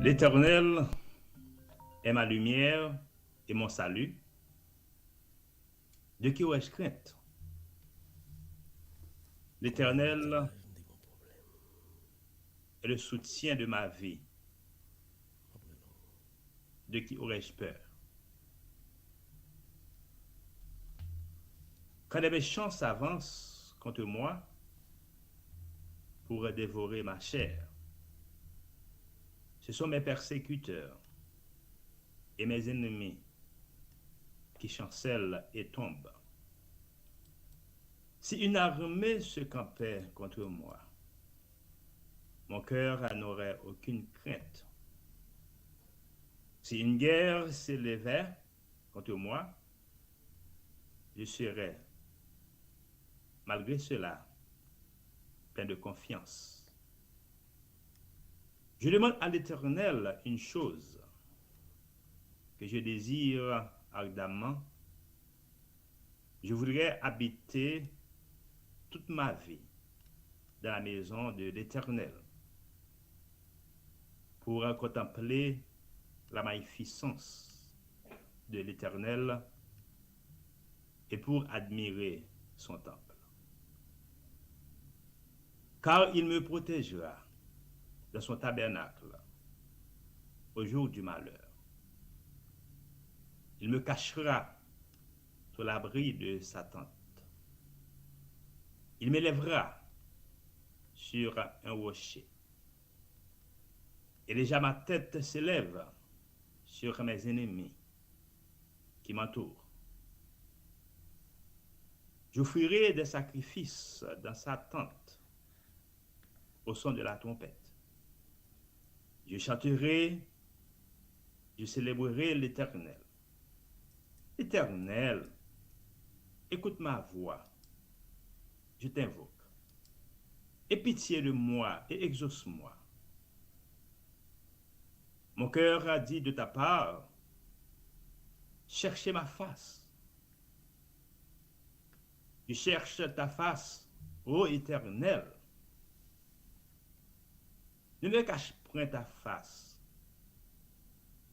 L'Éternel est ma lumière et mon salut. De qui aurais-je crainte? L'Éternel est le soutien de ma vie. De qui aurais-je peur? Quand les méchants s'avancent contre moi pour dévorer ma chair, ce sont mes persécuteurs et mes ennemis qui chancellent et tombent. Si une armée se campait contre moi, mon cœur n'aurait aucune crainte. Si une guerre s'élevait contre moi, je serais, malgré cela, plein de confiance. Je demande à l'Éternel une chose que je désire ardemment. Je voudrais habiter toute ma vie dans la maison de l'Éternel pour contempler la magnificence de l'Éternel et pour admirer son temple. Car il me protégera dans son tabernacle au jour du malheur. Il me cachera sous l'abri de sa tente. Il m'élèvera sur un rocher. Et déjà ma tête s'élève sur mes ennemis qui m'entourent. J'offrirai des sacrifices dans sa tente au son de la trompette. Je chanterai, je célébrerai l'Éternel. Éternel, écoute ma voix, je t'invoque. Aie pitié de moi et exauce-moi. Mon cœur a dit de ta part, cherchez ma face. Je cherche ta face, ô Éternel. Ne me cache point ta face.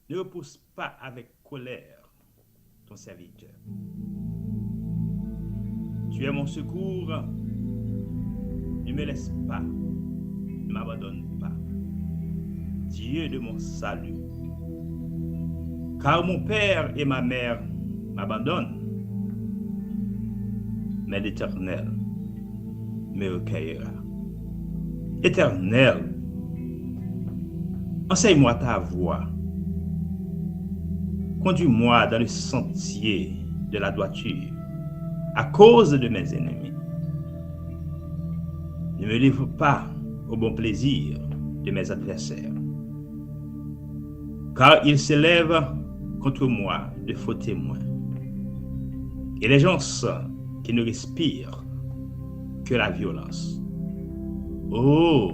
Ne repousse pas avec colère ton serviteur. Tu es mon secours. Ne me laisse pas. Ne m'abandonne pas. Dieu de mon salut. Car mon père et ma mère m'abandonnent. Mais l'Éternel me recueillera. Éternel, enseigne-moi ta voie. Conduis-moi dans le sentier de la droiture à cause de mes ennemis. Ne me livre pas au bon plaisir de mes adversaires, car ils s'élèvent contre moi de faux témoins et les gens qui ne respirent que la violence. Oh,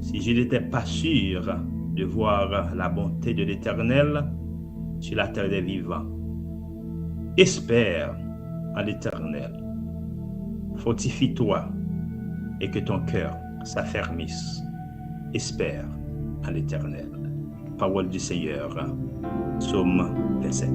si je n'étais pas sûr de voir la bonté de l'Éternel sur la terre des vivants. Espère en l'Éternel. Fortifie-toi et que ton cœur s'affermisse. Espère en l'Éternel. Parole du Seigneur, Psaume 27.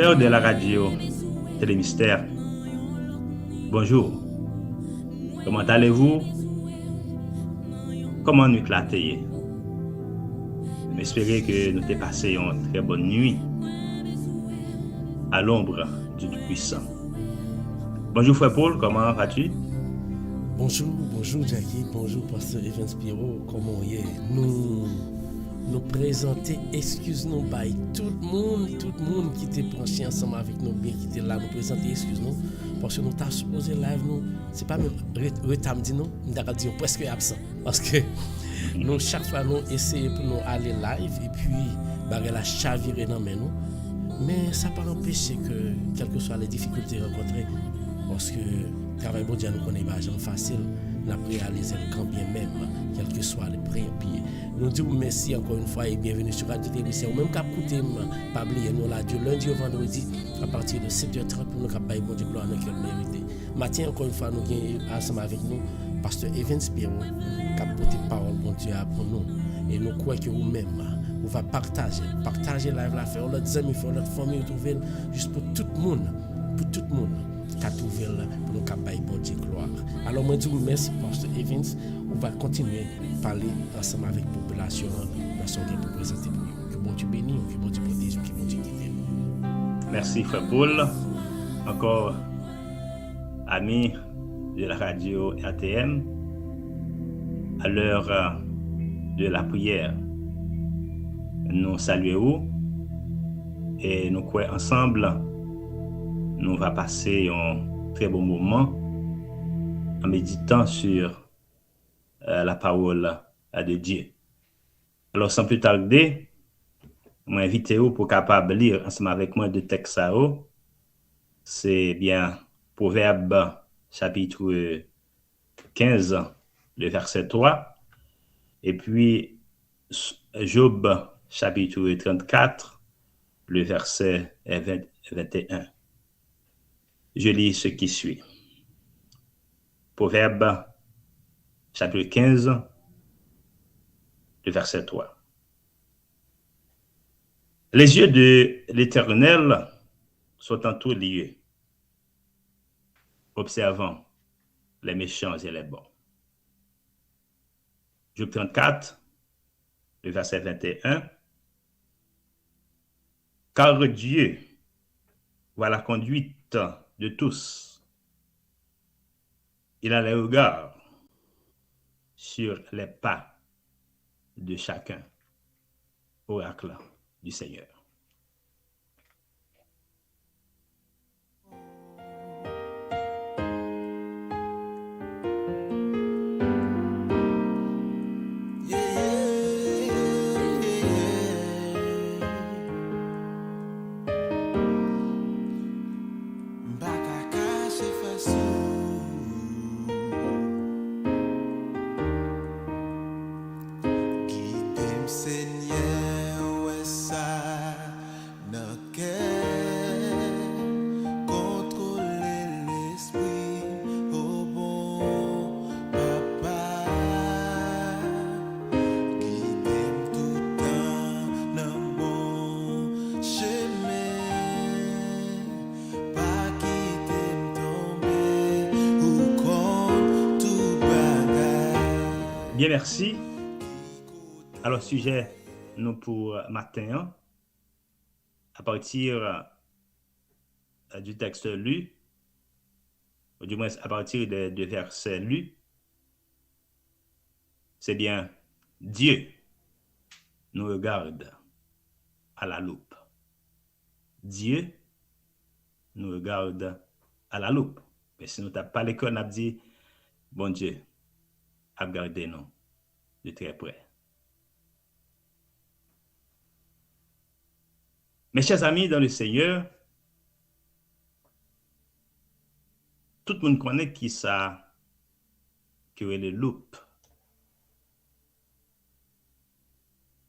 De la radio Télémystère. Bonjour. Comment allez-vous? Comment nous éclatez? J'espère que nous t'ai passé une très bonne nuit à l'ombre du Tout-Puissant. Bonjour frère Paul, comment vas-tu? Bonjour Jackie, bonjour Pasteur Evans Spiro, comment est? Nous présenter, excuse-nous, by tout le monde qui était branché ensemble avec nous, bien qui était là, nous présenter, excuse-nous, parce que nous t'avons supposé live, nous, c'est pas même retard, dit non, nous avons dit presque absent. Parce que nous, chaque fois, nous essayons pour nous aller live et puis, la chavirer dans nous. Mais ça n'a pas empêché que, quelles que soient les difficultés rencontrées, parce que le travail bon Dieu nous connaît pas facile, nous avons réalisé quand bien même, quels que soient les prix. Nous disons merci encore une fois et bienvenue sur Radio Télévision. Même qu'à écouter, pas oublier, nous là, du lundi au vendredi, à partir de 7h30 pour nous capables bon Dieu gloire dans quelle mérité. Matin, encore une fois, nous sommes ensemble avec nous, Pasteur Evans Spiro, qui a porté parole bon Dieu pour nous. Et nous croyons que vous-même, on va partager live la faire, notre amis, faire notre famille, trouver juste pour tout le monde, qu'à trouver pour nous capables bon Dieu gloire. Alors moi je vous remercie Pasteur Evans, on va continuer à parler ensemble avec la population dans son gain pour présenter pour nous. Que bon Dieu bénisse, que bon Dieu protège, que bon Dieu guide. Merci frère Paul, encore amis de la radio RTM, à l'heure de la prière. Nous saluons et nous croyons ensemble, nous va passer un très bon moment en méditant sur la parole de Dieu. Alors sans plus tarder, je m'invite pour capable lire ensemble avec moi deux textes. C'est bien Proverbe chapitre 15, le verset 3, et puis Job chapitre 34, le verset 21. Je lis ce qui suit. Proverbe chapitre 15, le verset 3. Les yeux de l'Éternel sont en tout lieu, observant les méchants et les bons. Job 34, le verset 21. Car Dieu voit la conduite de tous. Il a les regards sur les pas de chacun. Oracle du Seigneur. Bien, merci. Alors, sujet, nous pour matin, à partir du texte lu, ou du moins à partir de versets lus, c'est bien Dieu nous regarde à la loupe. Dieu nous regarde à la loupe. Mais si nous n'avons pas l'école, on a dit, bon Dieu, regardez-nous de très près. Mes chers amis dans le Seigneur, tout le monde connaît qui ça, qui est le loupe.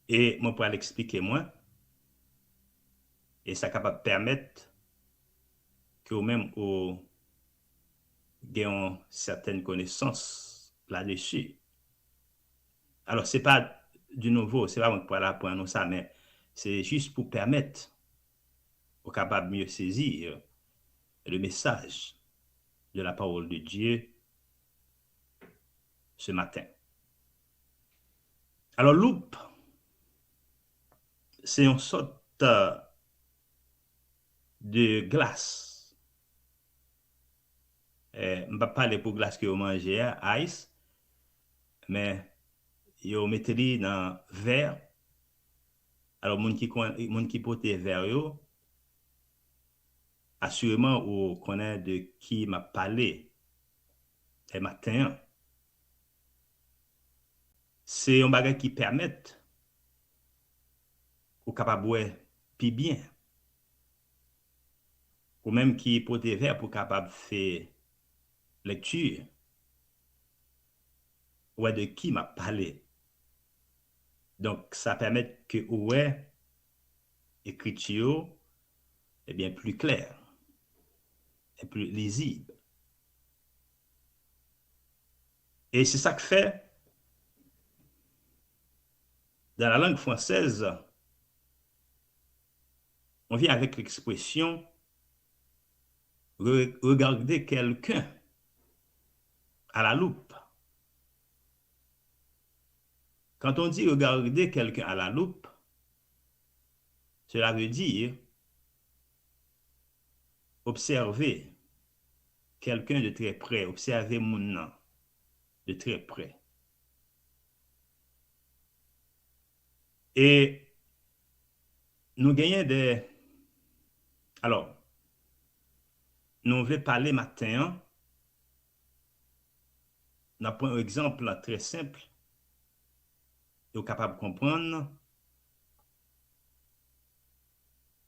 Et moi, pour l'expliquer moi, et ça capable permettre que vous-même vous ayez certaines connaissances là-dessus. Alors, ce n'est pas du nouveau, ce n'est pas pour la pour nous ça, mais c'est juste pour permettre aux capables mieux saisir le message de la parole de Dieu ce matin. Alors, loupe, c'est une sorte de glace. Je ne vais pas parler pour glace que vous mangez, ice, mais vous mettez dans verre. Alors, les gens qui portent verre, assurément, on connaît de qui m'a parlé ce matin. C'est un bagage qui permet ou capable de plus bien, ou même qui peut te faire pour capable de faire lecture, ou de qui m'a parlé. Donc, ça permet que ouais, écriture est bien plus clair et plus lisible. Et c'est ça que fait, dans la langue française, on vient avec l'expression regarder quelqu'un à la loupe. Quand on dit regarder quelqu'un à la loupe, cela veut dire observer quelqu'un de très près, observer mon nom de très près. Et nous gagnons des... Alors, nous voulons parler matin, nous avons un exemple très simple, et capable de comprendre.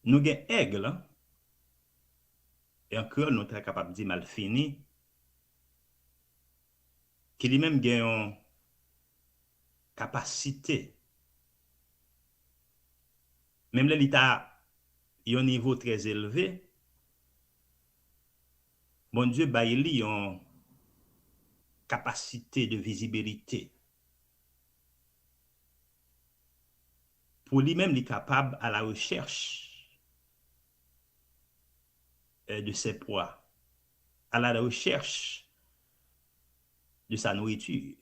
Nous avons aigle, et encore nous sommes capables de dire mal fini, qui lui-même a une capacité, même l'État a un niveau très élevé, bon Dieu, il y a une capacité de visibilité. Pour lui-même, il est capable à la recherche de ses proies, à la recherche de sa nourriture.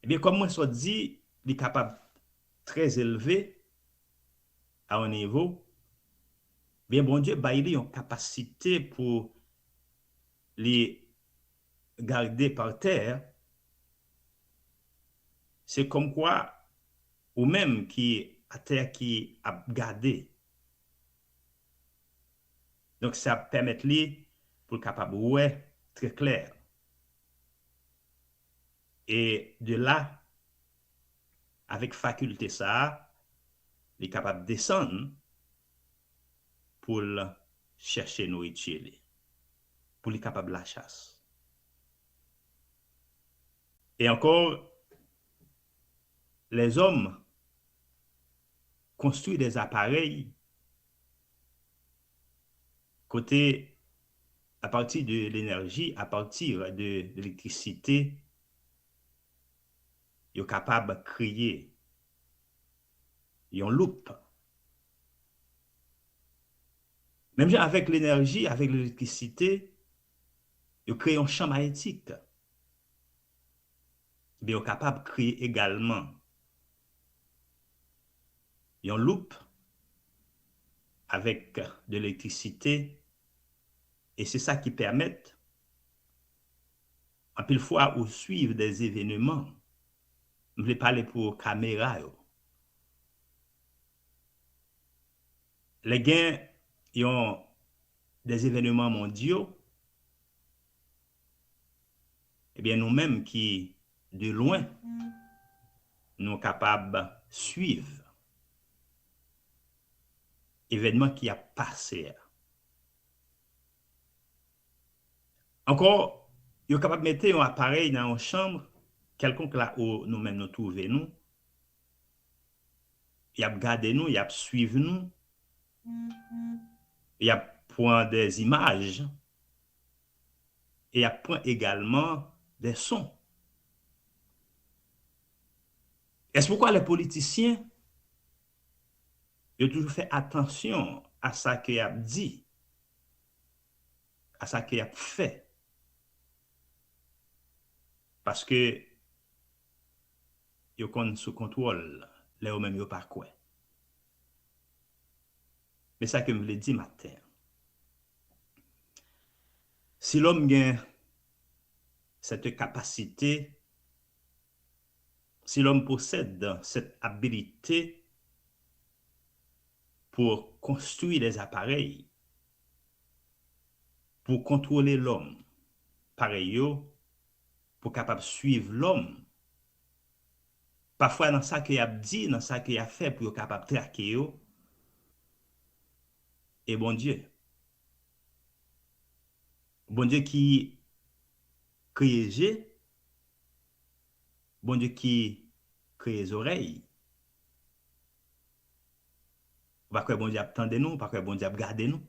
Eh bien, comme moi, je dit, il est capable très élevé à un niveau. Bien, bon Dieu, il a une capacité pour les garder par terre. C'est comme quoi, ou même qui à terre qui a gardé. Donc, ça permet lui pour capable ouais très clair. Et de là, avec faculté ça, il est capable de descendre pour chercher nourriture, pour être capable de la chasse. Et encore, les hommes construisent des appareils côté à partir de l'énergie, à partir de l'électricité, ils sont capables de créer une loupe. Même avec l'énergie, avec l'électricité, ils créent un champ magnétique. Ils sont capables de créer également une loupe avec de l'électricité. Et c'est ça qui permet, en pile fois, de suivre des événements. Je vais parler pour caméra. Les gains, ils ont des événements mondiaux. Eh bien, nous-mêmes qui, de loin, nous sommes capables de suivre l'événement qui a passé. Encore, ils sont capables de mettre un appareil dans une chambre, quelconque là où nous-mêmes nous trouvons, nous. Ils ont gardé nous, ils ont suivi nous. Ils ont pris des images. Et ils ont pris également des sons. Est-ce pourquoi les politiciens ont toujours fait attention à ce qu'ils ont dit, à ce qu'ils ont fait? Parce que ils sont sous contrôle, les eux-mêmes ils pas quoi. Mais ça que je voulais dire matin. Si l'homme a cette capacité, si l'homme possède cette habilité pour construire des appareils, pour contrôler l'homme. Pareil, yo, pour capable suivre l'homme. Parfois, dans ça qu'il a dit, dans ça qu'il a fait, pour capable traquer yo, et bon Dieu. Bon Dieu qui crée yeux, bon Dieu qui crée les oreilles. Pas que bon Dieu attendez nous, pas que bon Dieu gardez nous.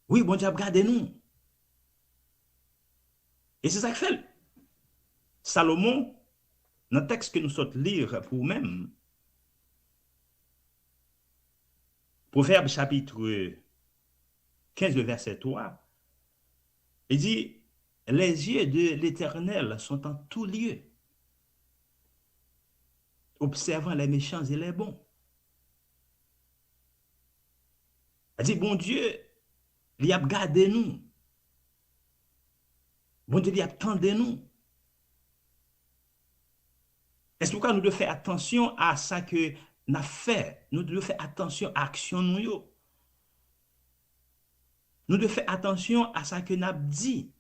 Oui, bon Dieu gardez nous. Et c'est ça qu'il fait. Salomon, dans le texte que nous sommes lire pour nous-mêmes, Proverbe chapitre 15, le verset 3, il dit, les yeux de l'Éternel sont en tout lieu, observant les méchants et les bons. Il dit, bon Dieu, il a gardé nous. Bon Dieu, il a tendé nous. Est-ce pourquoi nous devons faire attention à ça que nous avons fait? Nous devons faire attention à l'action nous. Nous devons faire attention à ça que nous avons dit.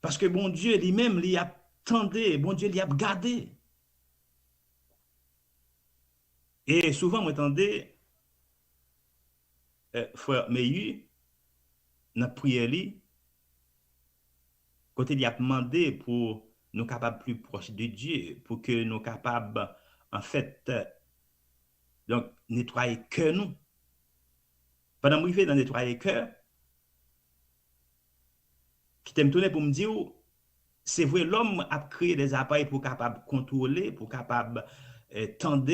Parce que bon Dieu lui-même, il a tendé, bon Dieu, il a gardé. Et souvent, vous entendez, frère Meyu, dans la prière, quand il a demandé pour nous capables plus proches de Dieu, pour que nous capables, en fait, donc, nettoyer cœur nous. Pendant que je vais dans nettoyer cœur, qui t'aime tourner pour me dire, c'est vrai, l'homme a créé des appareils pour capable contrôler, pour capable tendre,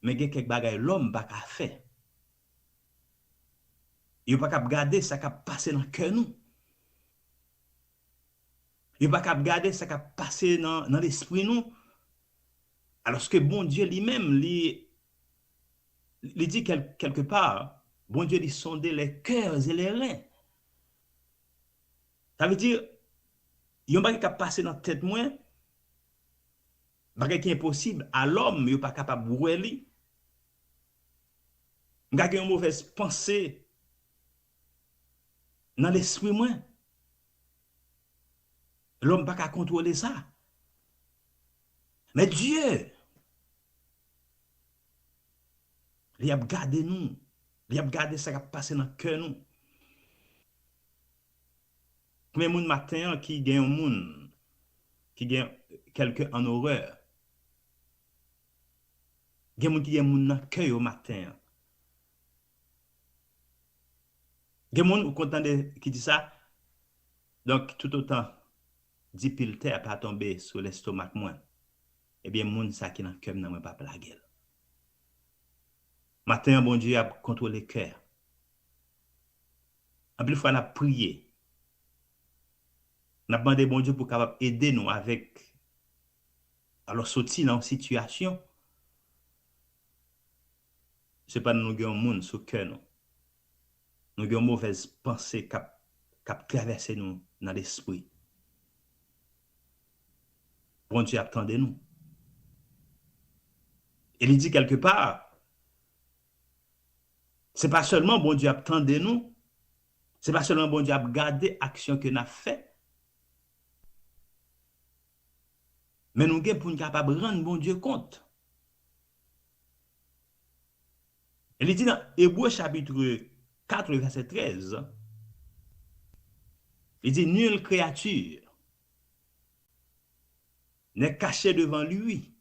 mais il y a quelques bagages l'homme n'a pas fait. Il n'a pas capable garder ça qui a passé dans le cœur nous. Il n'a pas capable garder ça qui a passé dans l'esprit nous. Alors que bon Dieu lui-même, il dit quelque part, bon Dieu lui sondait les cœurs et les reins. Ça veut dire, il y a un bagage qui a passé dans la tête moi, bagage qui est impossible à l'homme, il n'est pas capable de voir lui. Il y a une mauvaise pensée dans l'esprit moi. L'homme n'a pas qu'à contrôler ça. Mais Dieu, il a gardé nous. Il a gardé ça qui a passé dans le cœur nous. Mais mon matin qui gagne un monde, qui gagne quelqu'un en horreur. Il y a des gens qui gagne dans le cœur au matin. Il y a des gens qui disent ça. Donc, tout autant, 10 piles terre pas tomber sur l'estomac moi. Eh bien, moun ça qui dans le cœur n'a pas la gueule. Matin, bon Dieu a contrôlé le cœur. En plus, fois, on a prié. On a demandé bon Dieu pour capable aider nous avec. Alors, sortir dans une situation. Ce n'est pas nous avons un monde sur le cœur. Nous avons une mauvaise pensée qui a traversé nous dans l'esprit. Bon Dieu attendez nous. Et il dit quelque part, ce n'est pas seulement bon Dieu attendez nous, ce n'est pas seulement bon Dieu a gardé l'action que nous avons fait, mais nous sommes pour nous capables de rendre bon Dieu compte. Il dit dans Hébreux chapitre 4, verset 13, il dit, nulle créature n'est cachée devant lui,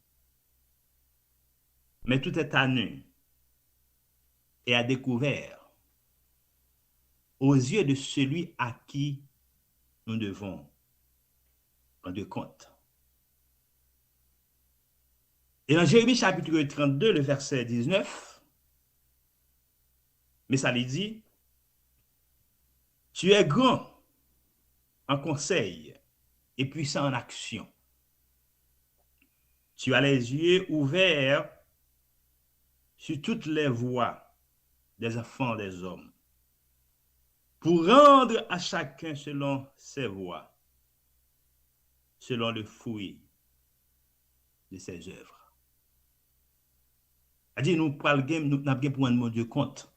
mais tout est à nu et à découvert aux yeux de celui à qui nous devons rendre compte. Et dans Jérémie chapitre 32, le verset 19, mais ça lui dit, tu es grand en conseil et puissant en action. Tu as les yeux ouverts sur toutes les voies des enfants des hommes, pour rendre à chacun selon ses voies, selon le fruit de ses œuvres. A dit, nous pral game, nous n'avons pour rendre mon Dieu compte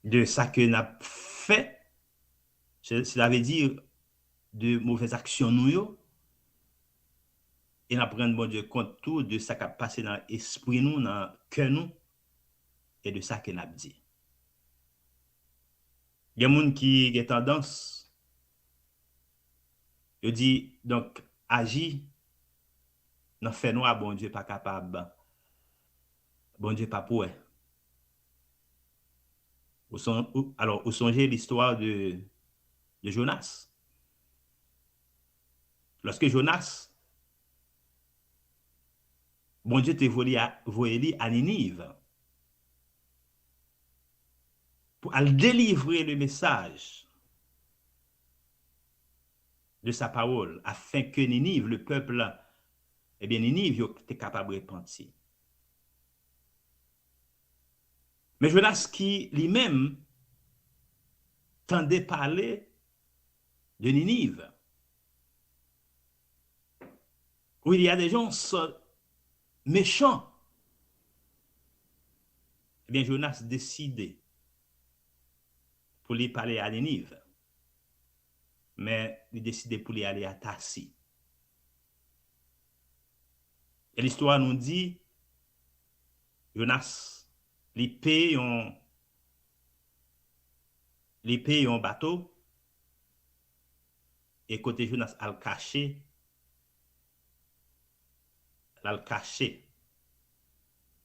de ça que nous avons fait, cela veut dire de mauvaises actions nous, et nous prendre mon Dieu compte tout de ça qui a passé dans l'esprit nous, dans le cœur nous, et de ça que nous avons dit. Il y a des gens qui ont tendance, ils disent, donc, agir, dans fait nous, bon Dieu pas capable, bon Dieu pas pour. Alors, vous songez l'histoire de Jonas. Lorsque Jonas, bon Dieu t'a volé à Ninive pour délivrer le message de sa parole afin que Ninive, le peuple, eh bien Ninive, était capable de repentir. Mais Jonas qui lui-même tendait parler de Ninive, où il y a des gens méchants, eh bien Jonas décidait pour lui parler à Ninive, mais il décidait pour lui aller à Tarsis. Et l'histoire nous dit, Jonas, il paye un bateau, et côté Jonas a le caché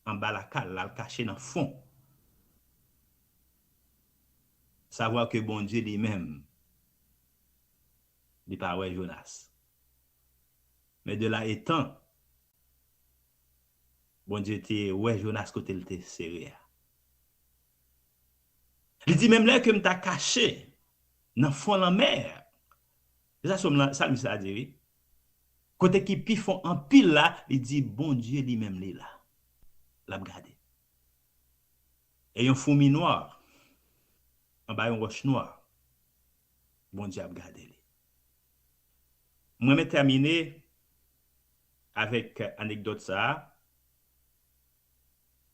en bas la cale, le caché dans le fond. Savoir que bon Dieu lui-même, il pas ouais Jonas. Mais de là étant, bon Dieu était ouais Jonas côté il était sérieux. Il dit même là que m'ta caché dans fond la mer. Ça ça dit. Côté qui pi font en pile là, il dit bon Dieu lui-même là. L'a regardé. Et un fourmi noir en bas une roche noire. Bon Dieu a regardé. Moi vais terminer avec anecdote ça.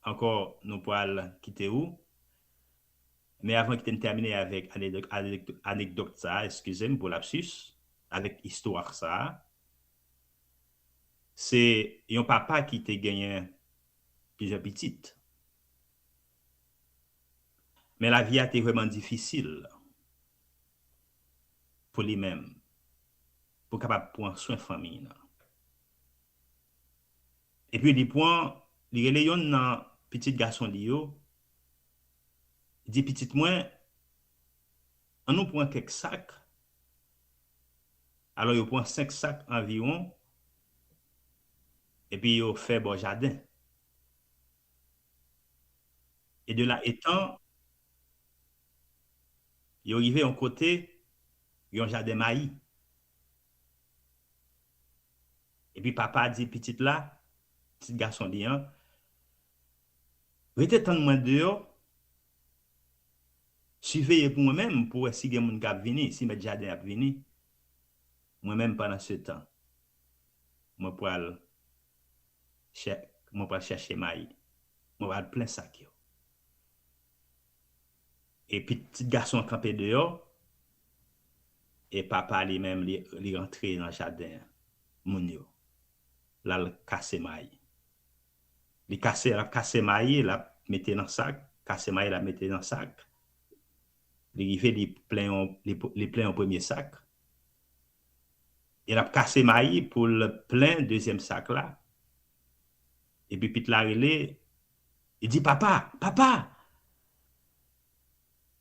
Encore nous pourrons quitter où. Mais avant que je termine avec anecdote ça, excusez-moi pour lapsus, avec histoire ça, c'est un papa qui t'a gagné plusieurs petites. Mais la vie a été vraiment difficile pour lui-même, pour capable prendre soin de la famille. Et puis, il prend, il relève dans petit garçon, il dit petit moins, on nous prend quelques sacs. Alors, il prend 5 sacs environ. Et puis, il fait bon jardin. Et de là étant, il est arrivé à un côté, il y a un jardin maïs. Et puis, papa dit petit là, petit garçon dit, restez tant de moins dehors, surveillez pour moi-même pour si il y a des gens qui viennent, si mes jardin a venir. Moi-même, pendant ce temps, je vais chercher maïs. Je vais plein sac. Et puis, petit garçon campé dehors, et papa lui-même, il rentré dans le jardin, mounio. Là, il casse maïs. Il casse maïs, il a mis dans le sac, casse maïs, il a mis dans le sac. Il fait les pleins au premier sac. Il a cassé maïs pour le plein deuxième sac là. Et puis, Pete Larrelé, il dit, papa,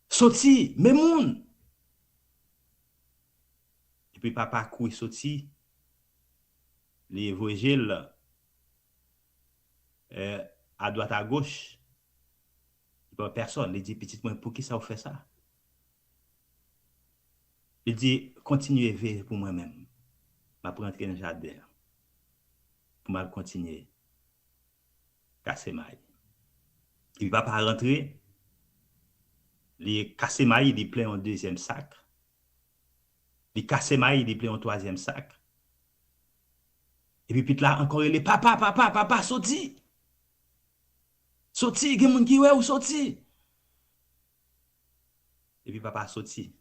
sorti, mais moun. Et puis, papa couille sorti, les voyages à droite, à gauche. Il n'y a personne. Il dit, petit, pour qui ça vous fait ça? Il dit, continuez à veiller pour moi-même. Je vais rentrer dans le jardin. Pour mal continuer. Casser maïs. Il ne va pas rentrer. Il casse maïs, il plein en deuxième sac. Il casse maïs, il plein en troisième sac. Et puis là, encore, il est papa, sorti. Sorti, gen moun qui ouais ou sorti. Et puis papa sorti.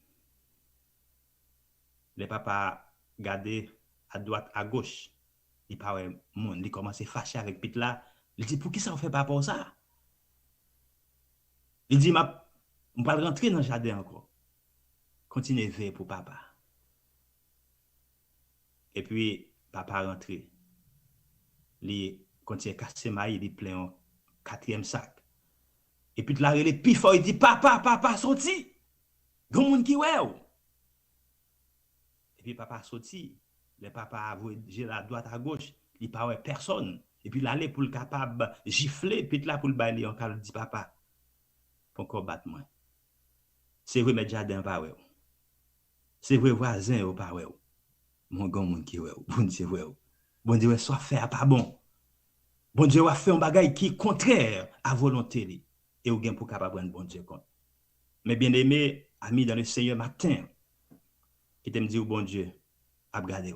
Le papa gardé à droite, à gauche. Il parle monde, il commence à fâcher avec Pete là. Il dit pour qui ça on fait pas pour ça? Il dit on va rentrer dans le jardin encore. Continuez veiller pour papa. Et puis papa rentré. Il continue à casser maïs, il plein un quatrième sac. Et puis là il est plus fort, il dit papa sorti. Gon moun qui ouais. Et puis papa sorti. Le papa a voyagé à droite à gauche, il parlait personne. Et puis l'aller pour le capable gifler, puis là pour le bailler encore il dit papa, pour qu'on batte moi. C'est vrai mes jardin pas ouais. C'est vrai voisin ou pas ouais. Mon grand monde qui ouais, bon Dieu ouais. Bon Dieu soit faire pas bon. Bon Dieu va faire un bagage qui est contraire à volonté li et ou gain pour capable prendre bon Dieu compte. Mais bien aimé ami dans le Seigneur matin, qui t'aime dire bon Dieu a regarder.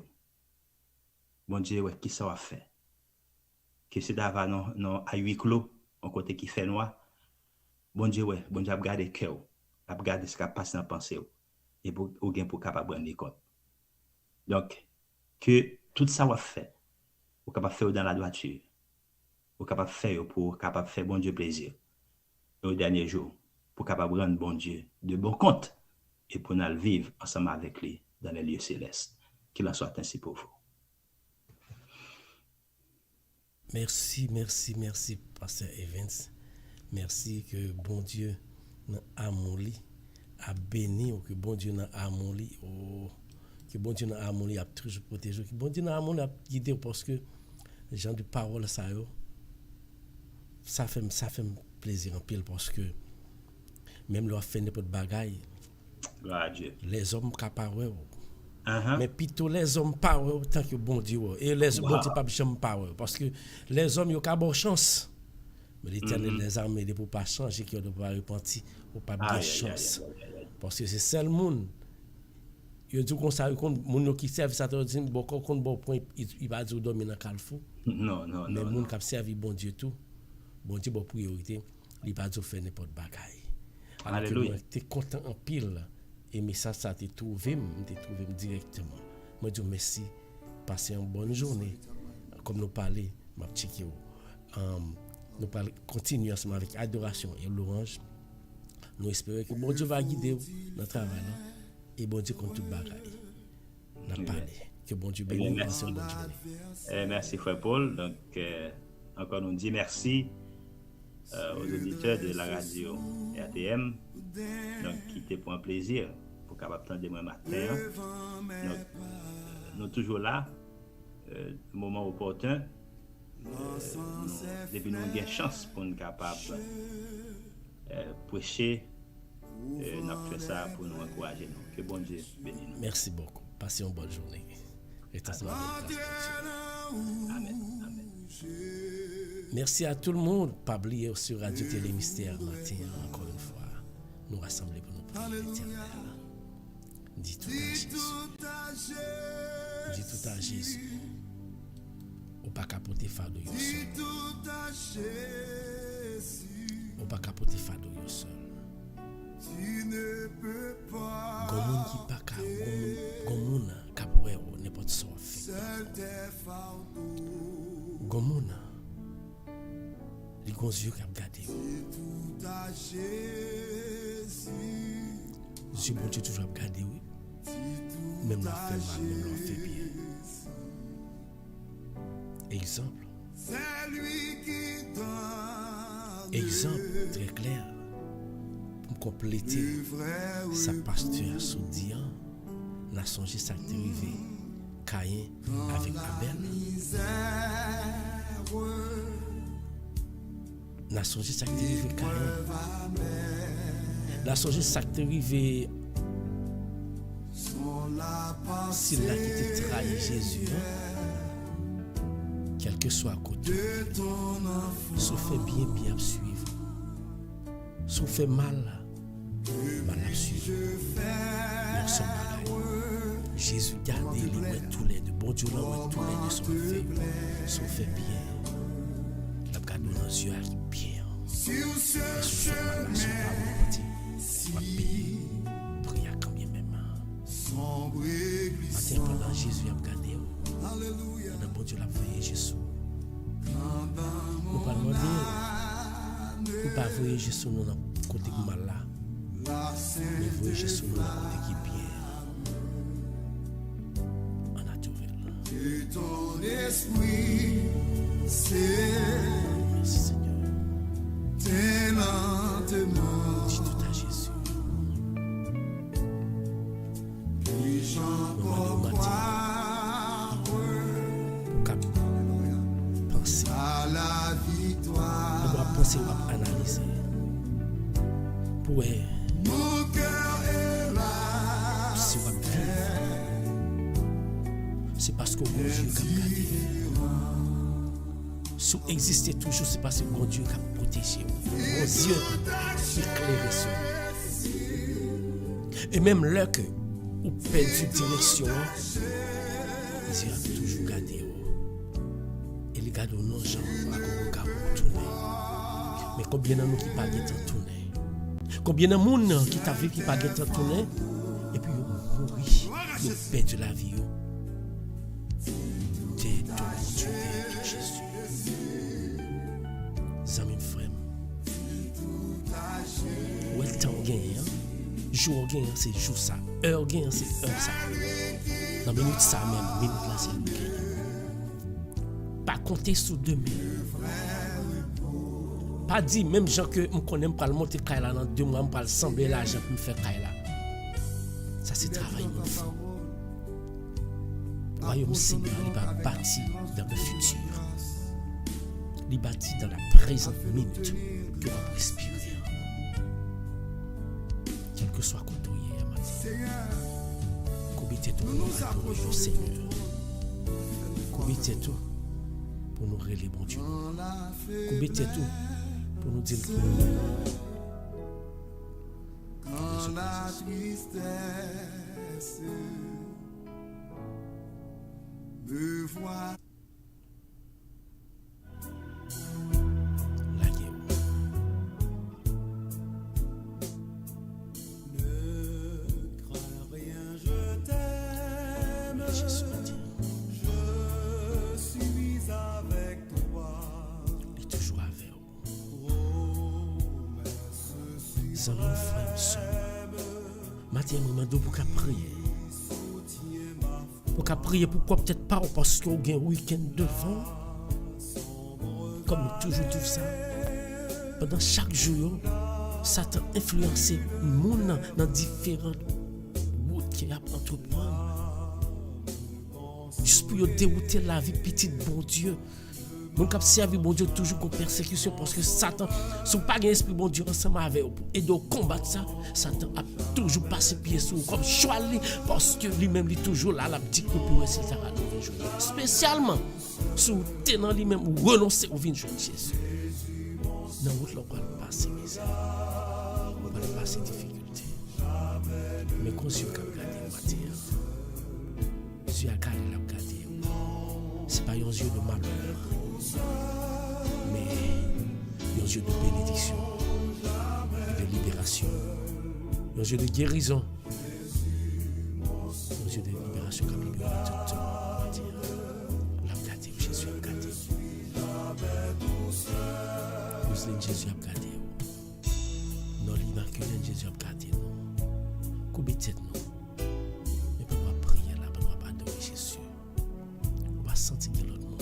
Bon Dieu ouais qui ça va faire. Que c'est d'avoir non à huis clos, un côté qui fait noir. Bon Dieu ouais, bon Dieu a regarder cœur, a regarder ce qui passe dans pensée et pour ou gain pour capable prendre compte. Donc que tout ça va faire, ou capable faire dans la droiture. Ou capable faire pour capable faire bon Dieu plaisir. Au dernier jour, pour capable rendre bon Dieu de bon compte et pour nous vivre ensemble avec lui dans les lieux célestes. Qu'il en soit ainsi pour vous. Merci, Pasteur Evans. Merci que bon Dieu dans amour a béni, ou que bon Dieu dans amour que bon Dieu dans amour a toujours protégé, que bon Dieu dans amour a guidé parce que les gens de parole ça fait plaisir en pile parce que même leur fait n'importe bagaille. Gloire à Dieu. Les hommes capables. Mais plutôt les hommes pas autant que bon Dieu et les bon Dieu pas jamais pas parce que les hommes ont bonne chance mais l'Éternel les armées pour pas changer qui ne pas repentir ou pas bien chance parce que c'est seul monde il dit comme ça monde qui servent ça dit bon quand bon point il va dire dormir dans calfou non mais monde qui servi bon Dieu tout bon Dieu bon priorité il pas dire faire n'importe bagaille alléluia t'es content en pile et message ça t'es trouvé directement. Moi dis merci, passez une bonne journée. Comme nous parler, m'a checké nous parler continuer ensemble avec adoration et louange. Nous espérons que bon Dieu va guider dans le travail là et bon Dieu compte tout bagaille. N'a parlé que bon Dieu bénisse passez une bonne journée. Merci frère Paul. Donc encore nous dit merci aux auditeurs de la radio RTM. Donc, qui était pour un plaisir, pour capable attendre demain matin. Donc, nous toujours là, moment opportun, depuis nous avons chance pour nous capable prêcher, nous avons fait ça pour nous encourager. Donc, que bon Dieu bénisse nous. Merci beaucoup. Passez une bonne journée. Amen. Merci à tout le monde. Pas oublier sur Radio Télé Mystère matin encore une fois. Nous rassembler pour nous prier l'Éternel. Dis tout à Jésus. Ou pas capoter fardeau yo seul. Ou pas capoter fardeau yo seul. Gomoun qui pas ka gomoun kapoué ou n'importe so fait. Gomoun les gros yeux qui regardent. Dieu bon Dieu toujours regarder oui. Même la fait mal, même la fait bien. Exemple. Exemple très clair pour compléter sa pasteur soudian. N'a songé ça qui est arrivé Caïn avec Abel. N'a songé ça qui est arrivé Caïn. N'a songé ça qui est arrivé s'il a quitté trahi Jésus. Quel que soit à côté, si fait bien suivre. Si fait mal à suivre. Jésus garde les tous les deux. Bon Dieu, tous les deux sont faits. Si fait bien, il a gardé nos yeux bien. sous la relation parole, on va payer. Prier quand bien même. Matin, pendant Jésus a regardé. Dans bon Dieu, la veille Jésus. Nous pas demander. Nous pas voyer Jésus dans le côté mal là. Mais voyer Jésus dans le côté qui est bien. En naturel. Que ton esprit c'est Merci Seigneur. tes lentement. Dis tout à Jésus. Puis-je encore Nous croire pour cap penser. à la victoire? Nous doit penser ou analyser. Pour Mon cœur est là. si on va vivre. C'est parce que bon Dieu qui a gardé. Si vous existez toujours, c'est parce que bon Dieu qui a protégé. Bon Dieu éclairé sur vous. Et même là que vous perdez direction, Dieu a toujours gardé. Et les garde nos gens à tourner. Mais combien de nous qui pas de tourner? Combien de monde qui t'a vu qui pas de tourner? Et puis vous mourrez, vous perdez la vie. C'est ton Dieu de Jésus. Zami frère. Où est le temps gagné? Jour gagné, c'est jour ça. Heure gagné, c'est heure ça. Dans minute ça même, minute là, c'est le gagné. Pas compter sur demain. Pas dit même gens que je connais pas le monter là dans 2 mois, je pas sembler l'argent pour me faire là. Ça c'est travail mon frère. Royaume Seigneur, il va bâtir dans le futur. Il bâtit dans la présente minute que l'on va respirer. Quel que soit côté hier matin. Combien tout pour nous adorer le Seigneur. Combien tout pour nous relever bon Dieu. Combien tout pour nous dire que Quand la tristesse me voit. la guerre. Ne crains rien, je t'aime. Jésus matin, Je suis avec toi. il est toujours avec vous. Promesse Sans mon frère, soeur. Matin, moment pour qu'à prier. Pour qu'à prier, pourquoi peut-être pas parce qu'on a un week-end devant. Comme nous toujours tout ça. Pendant chaque jour, Satan influence le monde dans différentes routes qu'il a entreprendre. Juste pour dérouter la vie petite bon Dieu. Mon cap servi bon Dieu toujours comme persécution parce que Satan, son pas un esprit bon Dieu ensemble avec vous et de combattre ça, Satan a toujours passé pied sur vous comme choisi parce que lui-même il toujours là la dit que pour essayer ça va nous jouer. Spécialement sous tenant lui-même ou renoncer au vin jouer Jésus. Dans route là on va passer misère. On va passer difficulté. Mais quand Dieu a regardé matin, Dieu a regardé. C'est pas un yeux de malheur, mais un yeux de bénédiction, de libération, un yeux de guérison, un yeux de libération qui a libéré tout le monde. La gâté, Jésus a gâté. Nous Jésus a gâté. Nous l'immaculé Jésus a gâté. Combien de temps nous? Mais pour nous prier là, pour nous adorer Jésus. On va sentir que l'autre monde.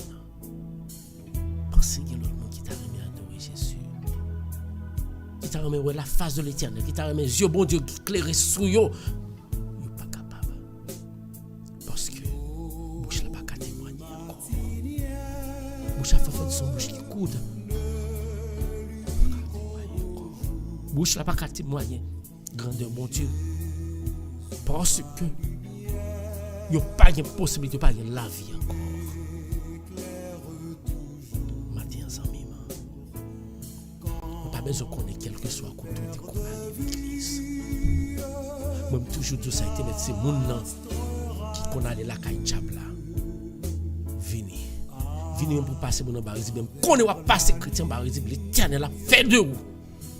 Penser que l'autre monde qui t'a remis à adorer Jésus. Qui t'a remis la face de l'éternel. Qui t'a remis les yeux, bon Dieu, qui éclairent sur eux. Ils ne sont pas capables. Parce que bouche n'a pas qu'à témoigner encore. Bouche a fait de son bouche qui coude. Bouche n'a pas qu'à témoigner. Grandeur, bon Dieu. Parce que il n'y a pas de possibilité, pas de la vie encore. Matin, amis, on n'a pas besoin qu'on ait quel que soit qu'on ait qu'on a l'église. Moi, toujours tout ça a été mettre ces gens qui qu'on a la caille là. Venez pour passer mon barisi, même qu'on est passer chrétien barisi, l'éternel a fait de vous.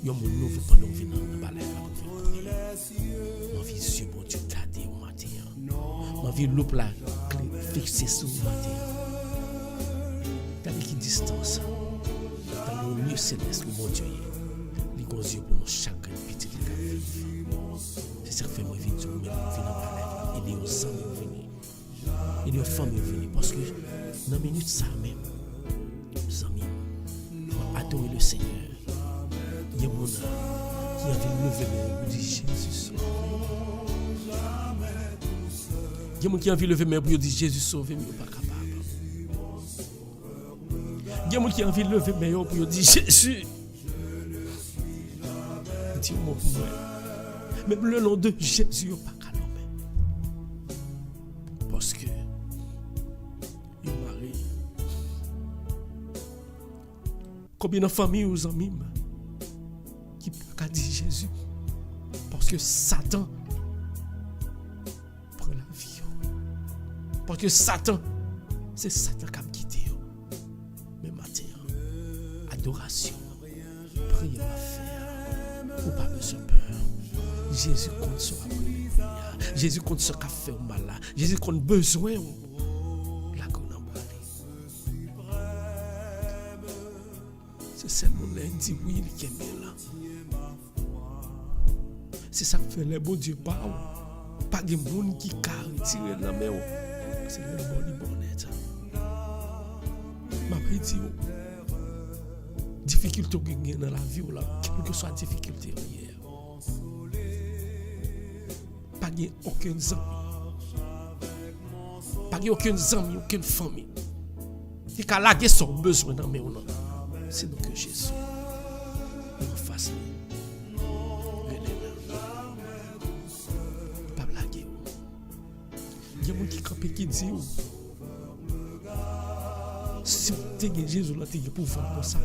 Yo mon nouveau pendant venir dans balai mon vie sur bon Dieu garder au matin. Mon vie loupe la clé fixée sur le matin. Dans qui distance dans le lieu céleste le bon Dieu. Les gros yeux pour nous chaque petit qui vivre. C'est ça que fait moi vivre même venir dans balai. Il est aux hommes venir. Il est aux femmes venir parce que dans minute ça même mes amis faut adorer le Seigneur. Il y a mon qui a envie de lever main pour dire Jésus sauve. Il y a mon qui a envie de lever main pour dire Jésus sauve, mais pas capable. Il y a mon qui a envie de lever main pour dire Jésus. Dis-moi pour moi. Même le nom de Jésus, pas capable. Parce que il marie. Combien de familles aux amis qui peut dire Jésus parce que Satan prend la vie. Parce que Satan, c'est Satan qui a quitté. Mais matin, adoration, prière à faire. Ou pas besoin de peur. Jésus compte sur la prière. Jésus compte sur ce qu'a fait au mal. Jésus compte besoin. La c'est seulement lundi, oui, il est là. C'est ça que fait les bon Dieu pas de monde qui a retiré la main. C'est le bon net. Ma dit difficulté que gagne dans la vie là, quelle que soit la difficulté hier. Pas de aucun ami. Pas de aucun ami, aucune famille. Qui a lagué son besoin dans mes mains. C'est donc Jésus. En face. Pas blaguer. Il y a des gens qui disent si tu as Jésus, tu as pouvoir pour ça.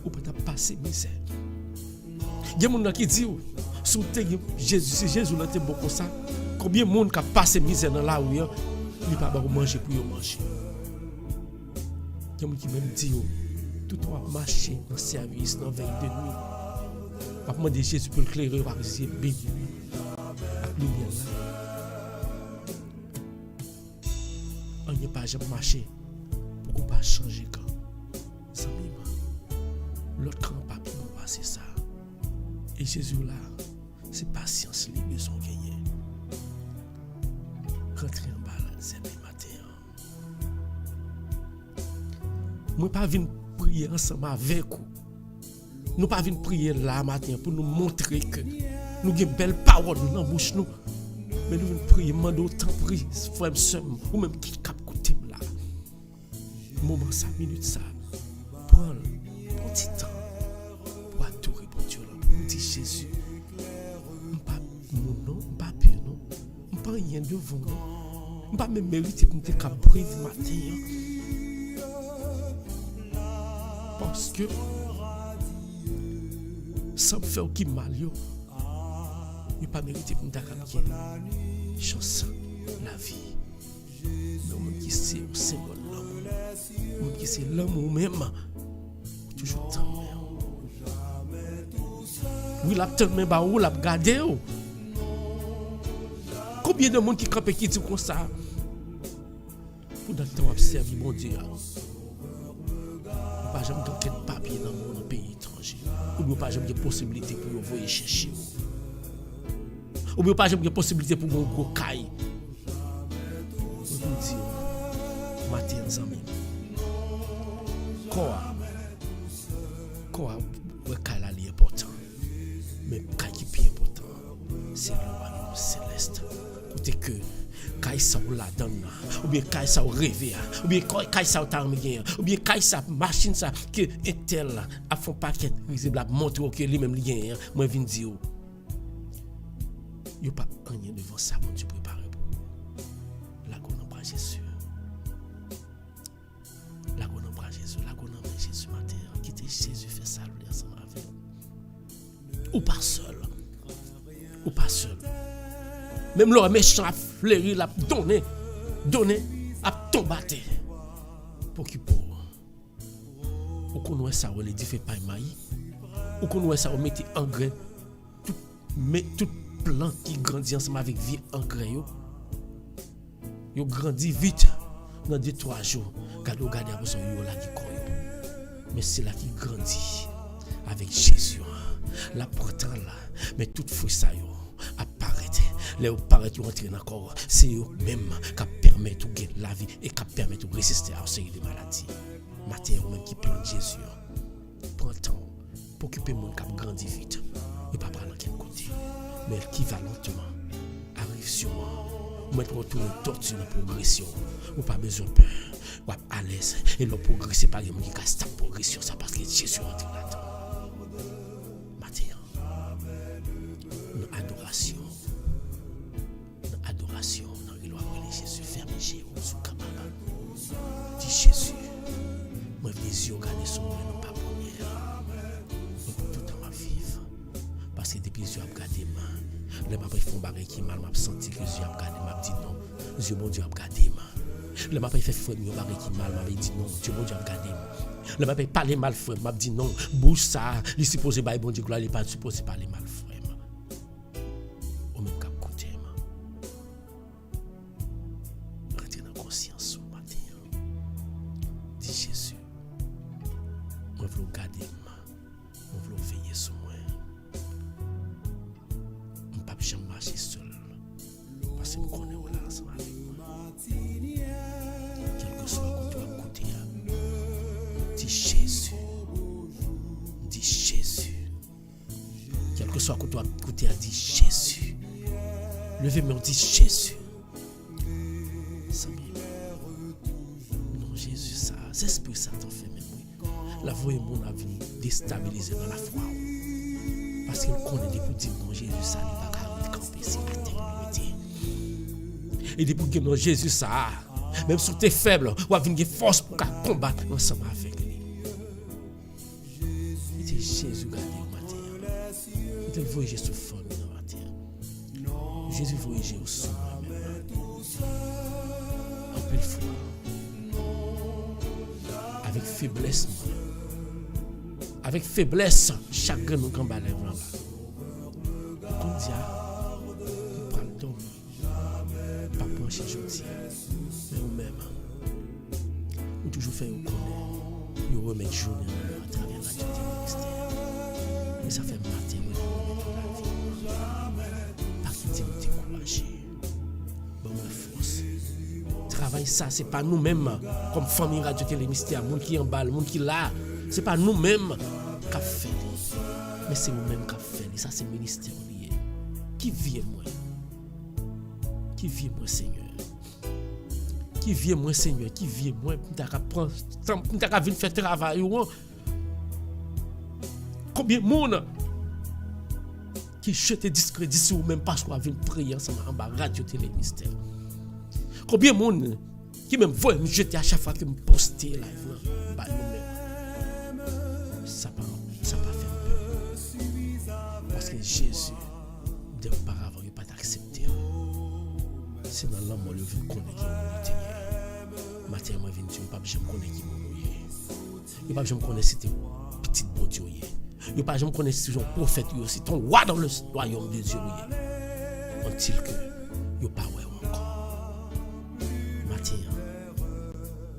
Ou peut-être passer misère. Il y a des gens qui disent si tu as Jésus, si Jésus là, tu es bon pour ça. Combien de monde qui a passé misère dans la rue, il ne peut pas manger pour manger. Il y a des gens qui même disent tout le monde marcher dans le service, dans la veille de nuit. Pas demander Jésus pour éclairer par les yeux bénis. Avec lumière là. On n'y a pas jamais marché. Pourquoi pas changer quand? Ça m'aime. L'autre camp pas pour passer ça. Et Jésus là, c'est patience les besoins gagner. Rentrer en bas là, c'est le matin. Moi pas venir prier ensemble avec vous. Nous pas venir prier là matin pour nous montrer que nous avons une belle parole dans la bouche nous. Mais nous venons prier, demander autant prier, frère seul ou même qui cap côté là. Moment ça, minute ça. Prends un petit temps pour adorer pour Dieu là, pour dire Jésus. Pas mon nom, pas pire non. Pas rien devant nous. Pas même mériter pour me faire prier matin. Parce que ça me fait aucun mal, je n'ai pas mérité pour me faire chance, la vie. Mais on qui c'est au symbole de l'amour. On qui c'est l'amour même. Toujours tant même. Oui, la tant même, ou la garder. Combien de monde qui campe qui dit comme ça? Pour dans le temps observer mon Dieu. Pas jamais quelqu'un de papier dans mon pays étranger. Ou bien pas jamais de possibilité pour envoyer chercher. Ou bien pas jamais de possibilité pour un gros caille. On vous dit, matin, amis. Quoi, le caille là est important. Mais le caille qui est plus important, c'est le royaume céleste. Côté que caille ça ou la donne, ou bien caille ça ou rêver, ou bien caille ça ou t'armer, ou bien caille ça machine ça que est tel a fond paquet visible à montrer que lui même lien. Moi viens dire yo pas rien devant ça bon Dieu préparé pour la qu'on en Jésus. La qu'on en Jésus, la qu'on en Jésus matin, quitter Jésus fait ça lui ensemble avec. Ou pas seul. Ou pas seul. Même le méchant a fleuri, l'a donné, a tombaté. Pour qui pour? Ou qu'on voit ça, on les dit fait pas maïs. Ou qu'on voit ça, on mette engrais. Tout plant qui grandit ensemble avec vie engrais, yo grandit vite. Dans 2-3 jours, regardez après son yo là qui croit. Mais c'est là qui grandit avec Jésus. La pourtant là, mais tout fruit ça yo apparaît. Les apparaît qui rentrent dans le corps, c'est eux même qui permettent de gagner la vie et qui permettent de résister à une série de maladies. Matin même qui plante Jésus. Prends le temps pour occuper le monde qui grandit vite. Et pas prendre quel côté. Mais qui va lentement arrive sur moi. Ou mettre autour de torture de progression. Ou pas besoin de peur. Ou à l'aise. Et le progresser par les gens qui cassent ta progression. Ça parce que Jésus entre là-dedans. Matin. Une adoration. Une adoration. Dans le gloire de Jésus. Ferme les yeux sous Kamala. Dis Jésus. Moi, les yeux regardent sur moi. Non pas première. Mais pour tout le temps, je vivre. Parce que depuis que je regarde moi. Les papas font bagarre qui mal, m'a senti que Dieu a regardé, m'a dit non. Dieu mon Dieu a regardé moi. Les papas fait frère mi bagarre qui mal, m'a dit non. Dieu mon Dieu a regardé moi. Les papas parler mal frère, m'a dit non. Bouge ça, il supposé bailler bon Dieu gloire, il pas supposé parler mal frère. Au même cap côté moi. Rentrer dans conscience au matin. Dis Jésus. Moi veux regarder moi. Moi veux veiller sur moi. Je ne marche seul parce que je connais là ensemble avec moi. Quel que soit où tu vas écouter, dis Jésus. Dis Jésus. Quel que soit où tu vas écouter, dis Jésus. Levez-moi, dis Jésus. Non, Jésus, ça, c'est ce que ça t'en fait même. La voix est mon avenir déstabilisé dans la foi. Parce qu'il connaît des petits non, Jésus, ça n'est pas. Et depuis que non Jésus ça, même si tu es faible, ou avoir une force pour combattre ensemble avec lui. Il dit Jésus gardé au matin. Il te voyage sous forme au matin. Jésus voyage au son même. En peu de fois. Avec faiblesse. Avec faiblesse, chacun nous combat les blancs là. Comme dia. Chez Jodi, mais nous-mêmes, nous toujours fait au connaître, nous remettre journée à travers la Dieu ministère. Mais ça fait matin, nous remettre la vie. Pas quitter nous décourager. Bon, force. Travail ça, c'est pas nous-mêmes, comme famille Radio Télé Mystère, monde qui en bas, monde qui là, c'est pas nous-mêmes qui fait. Mais c'est nous-mêmes qui fait. Ça, c'est le ministère lié. Qui vit moi? Qui vit moi, Seigneur? Qui vient moi Seigneur, qui vient moi prendre m'ta venir faire travail combien de monde qui jette discrédit sur même parce qu'on vient prier ensemble en bas Radio Télé Mystère. Combien de monde qui même voit me jeter à chaque fois que me poster live là bah nous-mêmes ça pas fait peur parce que Jésus d'auparavant il pas accepté. C'est dans l'homme le vient connaître qui est matin moi vinn tu pas jamais connaître qui est. Il pas jamais connaître c'était petite bon Dieu. Il pas jamais connaître si ton prophète aussi ton roi dans le royaume de Dieu. Ont-il que il pas ouais encore. Matin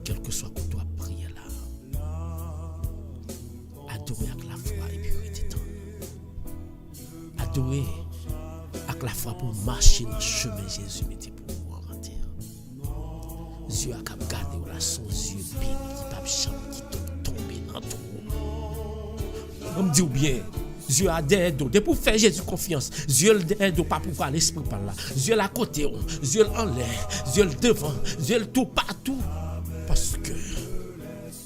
quel que soit que toi prier là. Adorer avec la foi et puis rester temps. Adorer avec la foi pour marcher dans le chemin Jésus mettez pour vous en matin. Dieu a gardé la son yeux béni qui pas chambre qui tomber dans tout. On me dit bien Dieu a des dos pour faire Jésus confiance. Dieu des dos pas pour voir l'esprit par là. Dieu à côté, Dieu en l'air, Dieu devant, Dieu tout partout parce que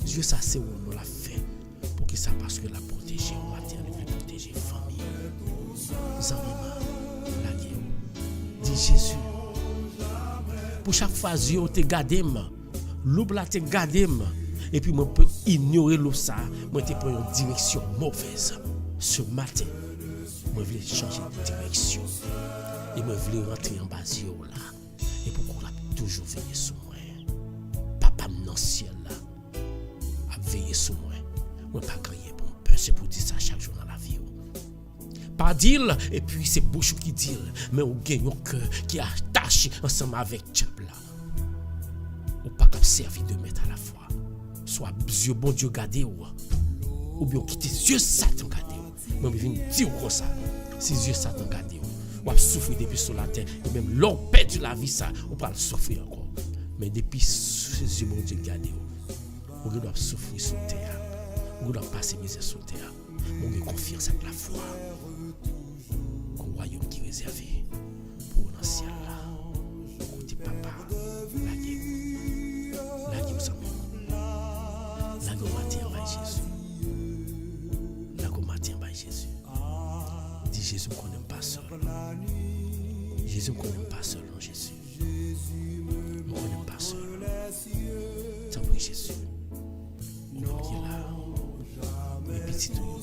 Dieu ça c'est où on l'a fait pour que ça parce que la protéger au matin, il veut protéger famille. Dis Jésus. Pour chaque fois Dieu te gardé, l'oubli te gardé et puis moi peut ignorer l'eau ça, moi te prendre une direction mauvaise. Ce matin, moi voulais changer de direction et moi voulais rentrer en bas Dieu là et pour qu'on a toujours veillé sur moi. Papa dans ciel là a veillé sur moi. Moi pas crier pour peur, c'est pour dire ça chaque jour dans la vie. Pas dire et puis c'est bouche qui dit, mais on gagne un cœur qui est attaché ensemble avec diable là. Ou pas qu'à servir de mettre à la fois. Soit yeux bon Dieu garder ou bien quitter yeux Satan garder. Moi je viens dire comme ça. Si yeux Satan garder ou a souffrir depuis sur la terre et même l'on perd la vie ça, on pas souffrir encore. Mais depuis ces yeux bon Dieu garder on doit souffrir sur terre. On doit passer misère sur terre. On doit confiance avec la foi. Au royaume qui est réservé pour l'ancien là. Côté papa, la gueule. La gueule sans la gueule matin by Jésus. La gueule matin by Jésus. Dis Jésus qu'on n'aime pas seul. Jésus qu'on n'aime pas seul, non Jésus. On n'aime pas seul. T'en prie Jésus. On est là. Les petits tout.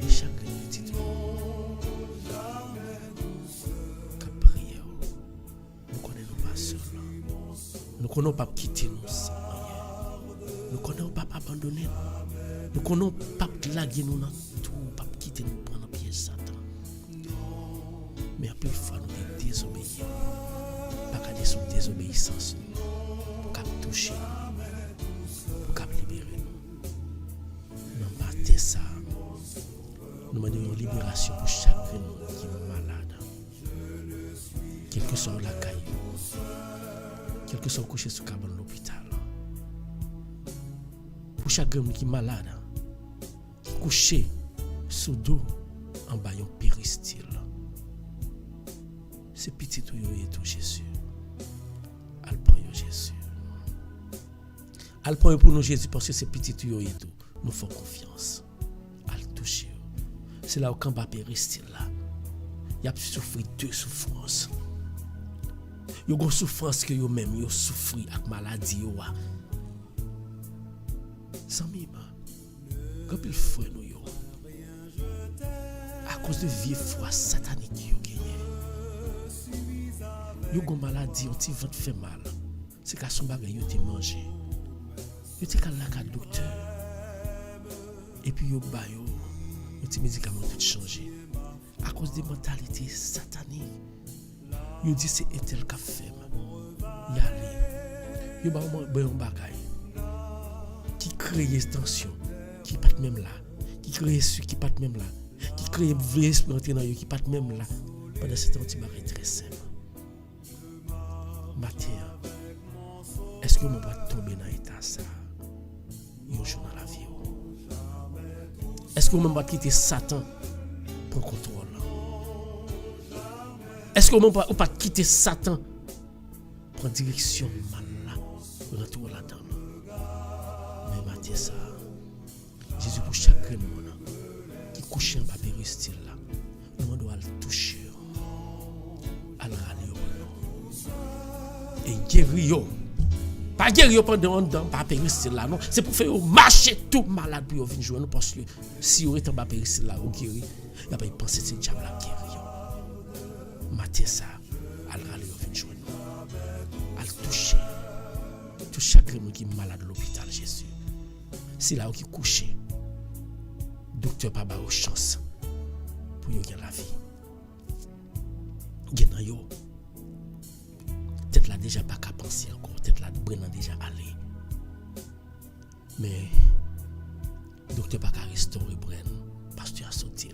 Les chaque petit tout. Qu'à prier. Nous connaissons pas seul. Nous connaissons pas quitter nous sans rien. Nous connaissons pas abandonner. Nous connaissons pas laguer nous dans tout. Pas quitter nous prendre piège Satan. Mais à plus fois nous sommes désobéissants. Pas qu'à des son désobéissance. Pour qu'à toucher nous. Pour qu'à libérer nous. Nous battons ça. Nous demandons une libération pour chacun qui est malade. Quel que soit la caille. Quel que soit couché sur cabane de l'hôpital. Pour chacun qui est malade. Qui est couché sous dos en bas d'un péristyle. C'est petit tout et tout Jésus. Alprend Jésus. Alprend pour nous Jésus parce que c'est petit tout et tout. Nous faisons confiance. Al toucher. C'est là où quand bas péristyle là. Il y a souffert deux souffrances. Il y a une souffrance que vous-même vous souffrez avec maladie. Sans mime. Quand il faut nous à cause de vieille foi satanique qui vous gagnez. Vous avez une maladie, vous avez fait mal. C'est qu'à son bagage, vous avez mangé. Vous avez un docteur. Et puis vous avez des médicaments tout changé. À cause des mentalités sataniques. Vous dit c'est un tel qui a fait. Il y a vous avez un bagage qui crée tension, qui n'est pas même là. Qui crée ce qui n'est pas même là. Qui crée vrai esprit entrer dans eux qui pas même là. Pendant ce temps, tu m'as très simple. Matin, est-ce que on va tomber dans l'état ça? Un jour dans la vie. Est-ce que on va quitter Satan pour contrôle? Est-ce que on va pas quitter Satan pour direction mal là? Retour là-dedans. Mais matin ça, Jésus pour chacun de nous qui couche en bas péristyle là, nous doit le toucher, à le râler et guérir. Pas guérir pendant un temps, pas péristyle là, non. C'est pour faire marcher tout malade pour venir jouer nous parce que si vous êtes en bas péristyle là, vous guérir, il n'y a pas de penser que c'est diable à guérir. Matin ça, à le râler venir jouer nous, à le toucher. Tout chacun qui est malade à l'hôpital, Jésus. C'est là où il couche. Docteur pas ba chance pour yo gagner la vie. Gen nan yo. Tête là déjà pas qu'à penser encore, tête là Brennan déjà allé. Mais docteur pas qu'à restaurer Brennan parce que a sorti.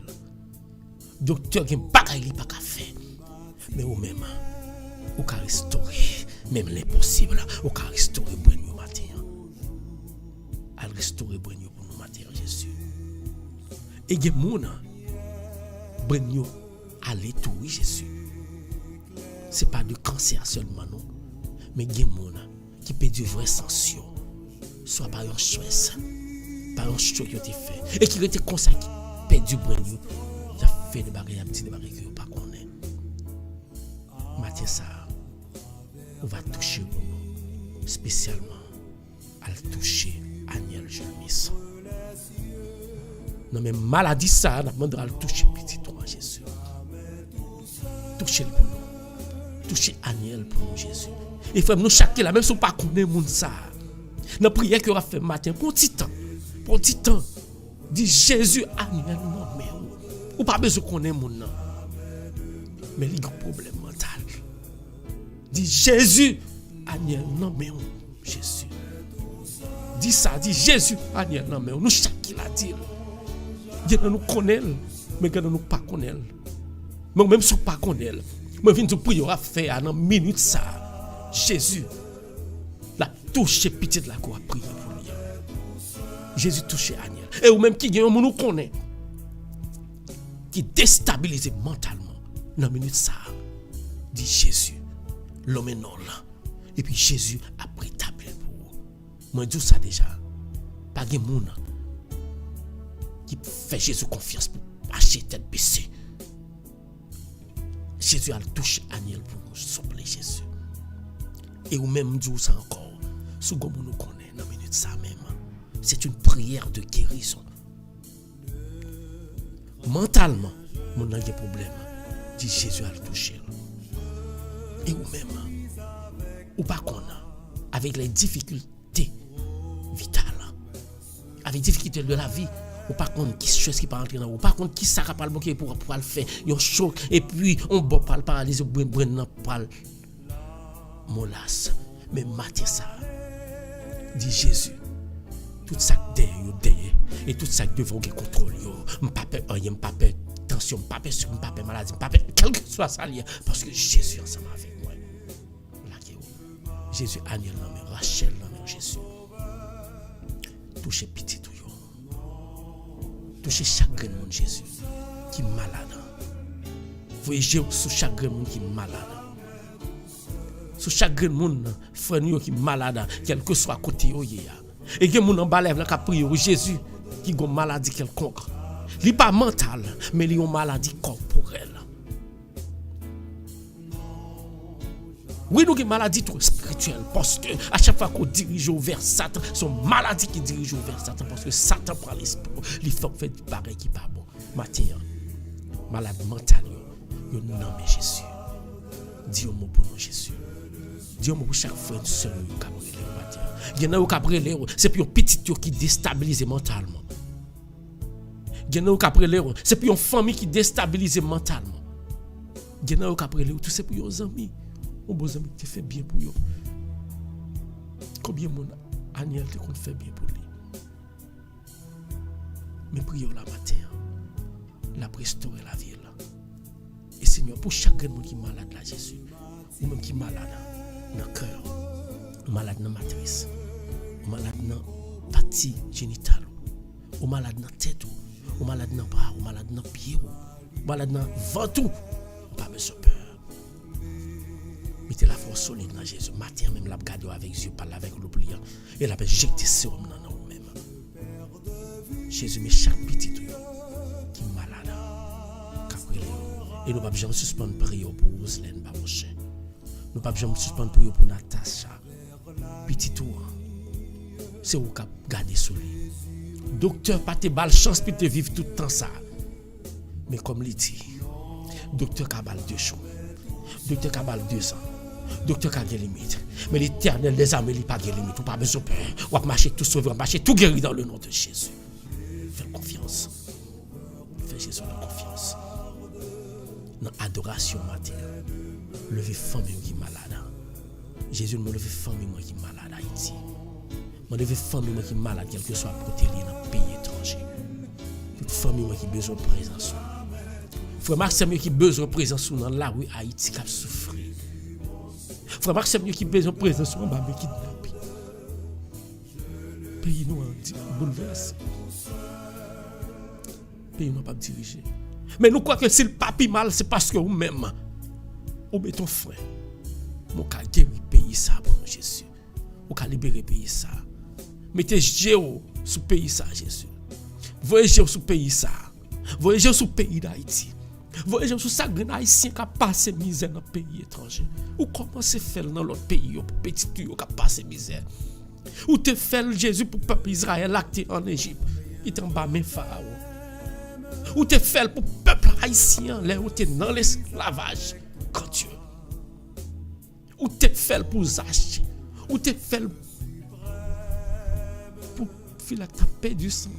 Docteur gen pas qu'à faire. Mais ou même ou qu'à restaurer même l'impossible, ou qu'à restaurer Brennan matin. À restaurer Brennan pour nous matin Jésus. Et il y a des gens qui aller tout, oui, Jésus. Ce n'est pas de cancer seulement, non. Mais il y a des gens qui perdent du vrai sens, soit par un choix, par un choix qui a été fait. Et qui étaient comme ça, qui perdent du brin, qui a fait des bagages, des bagages qui ne pas connaître. Matin, ça, on va toucher pour nous, spécialement à toucher Aniel Jean-Miss. Non mais maladie ça, on demandera le toucher petit toi Jésus. Toucher pour nous. Toucher Aniel pour nous Jésus. Et frère nous chacun là même si on pas connaît monde ça. Dans prière que on a fait matin pour petit temps. pour petit temps. Dit Jésus Aniel non mais ou pas besoin connaître mon nom. Mais il y a un problème mental. Dit Jésus Aniel non mais Jésus. Dit ça, dit Jésus Aniel non mais nous chaque qui l'a dit. Dieu nous connaît mais que nous pas connaît. Mais même si pas connaît, moi viens de prier à faire dans minute ça. Jésus la touché petite la quoi prier pour lui. Jésus touché Aniel. Et ou même qui gagne nous connaît qui déstabilise mentalement dans minute ça. Dit Jésus l'homme est non là. Et puis Jésus a rétabli pour vous. Moi dis ça déjà. Pas de monde qui fait Jésus confiance pour acheter tête baissée. Jésus a touché Aniel pour nous sopler Jésus. Et ou même dit ça encore. Sous comme nous connaît dans minute ça même. C'est une prière de guérison. Mentalement, mon a des problèmes. Dit Jésus a le touché. Et ou même, ou pas qu'on a, avec les difficultés vitales, avec les difficultés de la vie, ou pas qu'on qui chose qui pas entrer dans ou pas qu'on qui ça pas le bloquer pour le faire, yo choc et puis on bon pas le paralyser brun pas molas. Mais matin ça dit Jésus tout ça derrière et tout ça devant que contrôle yo m'pas rien m'pas tension m'pas sur m'pas maladie m'pas quel que soit ça lié parce que Jésus ensemble avec moi là Jésus Aniel non mais Rachel non mais Jésus toucher petit tout yo toucher chaque grain monde Jésus qui malade voyez sous chaque grain monde qui malade sous chaque grain monde frère yo qui malade quel que soit côté yo ya et que moun en bas lève là qui prie Jésus qui a une maladie quelconque. Il n'est pas mental, mais il a une maladie corporelle. Oui, nous avons une maladie spirituelle parce que à chaque fois qu'on dirige vers Satan, c'est une maladie qui dirige vers Satan parce que Satan prend l'esprit. Il faut faire du pareil qui n'est pas bon. Matin, malade mental, il nomme Jésus. Dis un mot pour nous, Jésus. Dis un mot pour chaque frère et sœur qui a brûlé le matin. Il y en a qui a brûlé, c'est pour un petit qui déstabilise mentalement. Il y en a qui a brûlé, c'est pour une famille qui déstabilise mentalement. Il y en a qui a brûlé, tout c'est pour vos amis. Vos beaux amis qui fait bien pour eux. Combien de monde Aniel te fait bien pour lui. Mais prions la matin, la restaurer la vie. Et Seigneur, pour chaque monde qui est malade là, Jésus, ou même qui est malade dans le cœur, ou malade dans la matrice, ou malade dans la partie génitale, ou malade dans la tête, ou malade dans le bras, ou malade dans le pied, ou malade dans le ventre, pas besoin de peur. Mettez la force solide dans Jésus. Matin même, la garde avec Dieu, parle avec l'oubliant, et la jeter sur nous-mêmes. Jésus, mais chaque petit qui est malade, et nous ne pouvons jamais suspendre la prière pour Roselyne Babouche. Nous ne pouvons jamais suspendre la prière pour Natacha. Petit tour, c'est où qu'on garde sur lui. Docteur, pas te balle chance pour te vivre tout le temps ça. Mais comme il dit, docteur a balle 2 jours. Docteur a balle 2 ans. Docteur a des limites. Mais l'Éternel des armées n'a pas de limites. On n'a pas besoin de peur. On va marcher tout sauvé, on va marcher tout guéri dans le nom de Jésus. Fais confiance. Fais Jésus la confiance. Dans l'adoration matin, lever famille qui est malade. Jésus me lever famille qui est malade Haïti. Me lever famille qui est malade, quel que soit côté dans le pays étranger. Toute famille qui a besoin de présence. Frère Maxime qui a besoin de présence dans la rue Haïti qui a souffert. Frère Maxime qui a besoin de présence dans la rue kidnappé. Pays nous a bouleversé. Pays nous pas dirigé. Mais nous croyons que si le papi mal, c'est parce que vous-même, vous mettez ton frère. Vous avez guéri le pays ça pour nous, Jésus. Vous avez libéré le pays ça. Mettez Géo sur le pays ça, Jésus. Voyez Géo sur le pays ça. Voyez Géo sur le pays d'Haïti. Voyez Géo sur chaque grand haïtien qui a passé misère dans le pays étranger. Ou commencez à faire dans l'autre pays, pour petit qui a passé misère. Ou te fait Jésus pour le peuple Israël acté en Égypte. Il est en bas mes pharaons. Ou te fait pour le peuple haïtien, là où tu es dans l'esclavage, quand Dieu. Ou te fait pour Zach. Ou te fait pour fille qui a perdu du sang.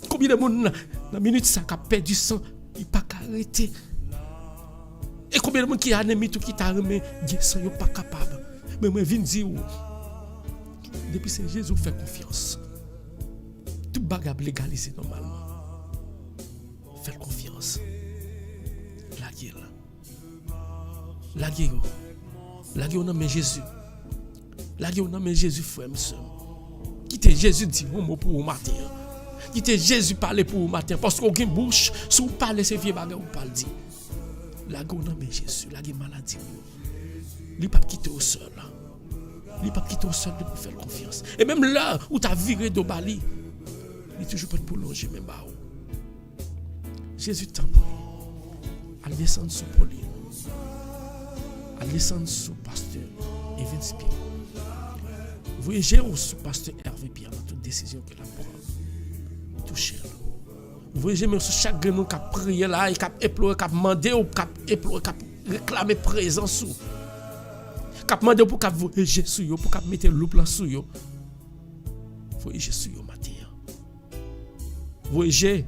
Combien de monde dans la minute ça qui a perdu du sang, il pas arrêté. Et combien de monde qui a anémie tout qui t'a remis, Dieu sang yo pas capable. Mais moi viens dire depuis c'est Jésus fait confiance. Tout bagage légalisé normalement. Faites confiance. La guerre. La guerre. La guerre dans Jésus. La guerre dans Jésus frère monsieur. Quittez Jésus dit un mot pour vous matin. Quittez Jésus parler pour vous matin parce qu'aucune bouche si vous parlez ces vieux bagages vous parlez dit. La guerre dans Jésus, la guerre maladie. Il pas quitter au sol. Il pas quitter au sol pour faire confiance. Et même là où tu as viré de Bali, il toujours pas pour longer même bas. Jésus t'en prie. À descendre sur Pauline. À descendre sur pasteur Evans Pierre. Voyez sur pasteur Hervé Pierre dans toute décision qu'il a prend. Touchez-le. Voyez même sur chaque grain qui a prié là, qui a éploré, qui a demandé, qui a éploré, qui a réclamé présence sous. Qui a demandé pour qu'il voyage sur yo, pour qu'il mette loup là sur yo. Voyage sur yo matin. Voyez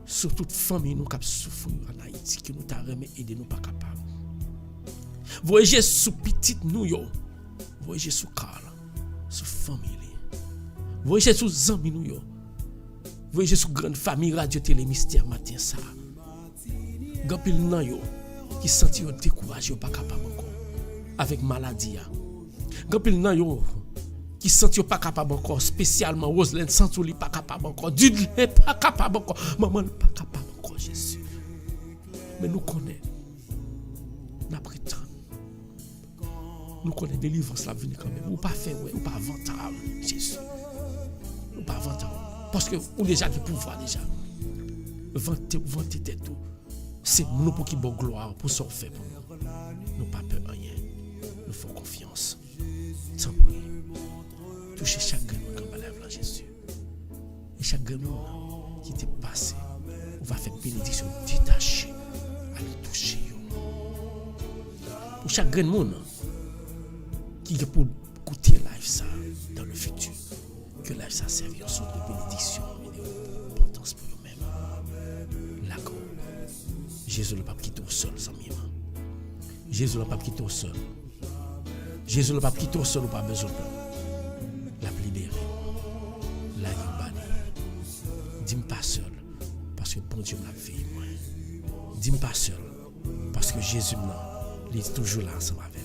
sur toute famille nous qui souffre en Haïti, qui nous t'a remis aider nous pas capable. Voyez sur petite nous yo. Voyez sur Carl, sur famille. Voyez sur amis nous yo. Voyez sur grande famille radio télé mystère matin ça. Gapil nan yo qui senti yo découragé pas capable encore avec maladie. Gapil nan yo qui senti yo pas capable encore spécialement Roselaine senti li pas capable encore Dudley pas capable encore maman pas capable encore Jésus. Mais nous connaissons n'a prétend. Nous connaissons délivrance la venir quand même. Ou pas faire ouais, ou pas inventable Jésus. Ou pas inventable. Parce que on déjà qui pouvoir déjà. Vanter tête tout. C'est nous pour qui bon gloire pour ça fait pour nous. Nous pas peur rien. Nous faisons confiance. Sans prier. Touchez chaque grain quand on lève là Jésus. Et chaque grain qui t'est passé, on va faire bénédiction détachée à le toucher. Pour chaque grain monde qui est pour écouter live ça dans le futur. Que live ça serve en sorte de bénédiction et d'importance pour eux-mêmes. D'accord. Jésus ne l'a pas quitté au sol, sans mime. Jésus ne l'a pas quitté au sol. Jésus ne l'a pas quitté au sol, ou pas besoin de la libérer. La yobani. Dis-moi pas seul, parce que bon Dieu m'a fait moi. Dis-moi pas seul, parce que Jésus il est toujours là ensemble avec.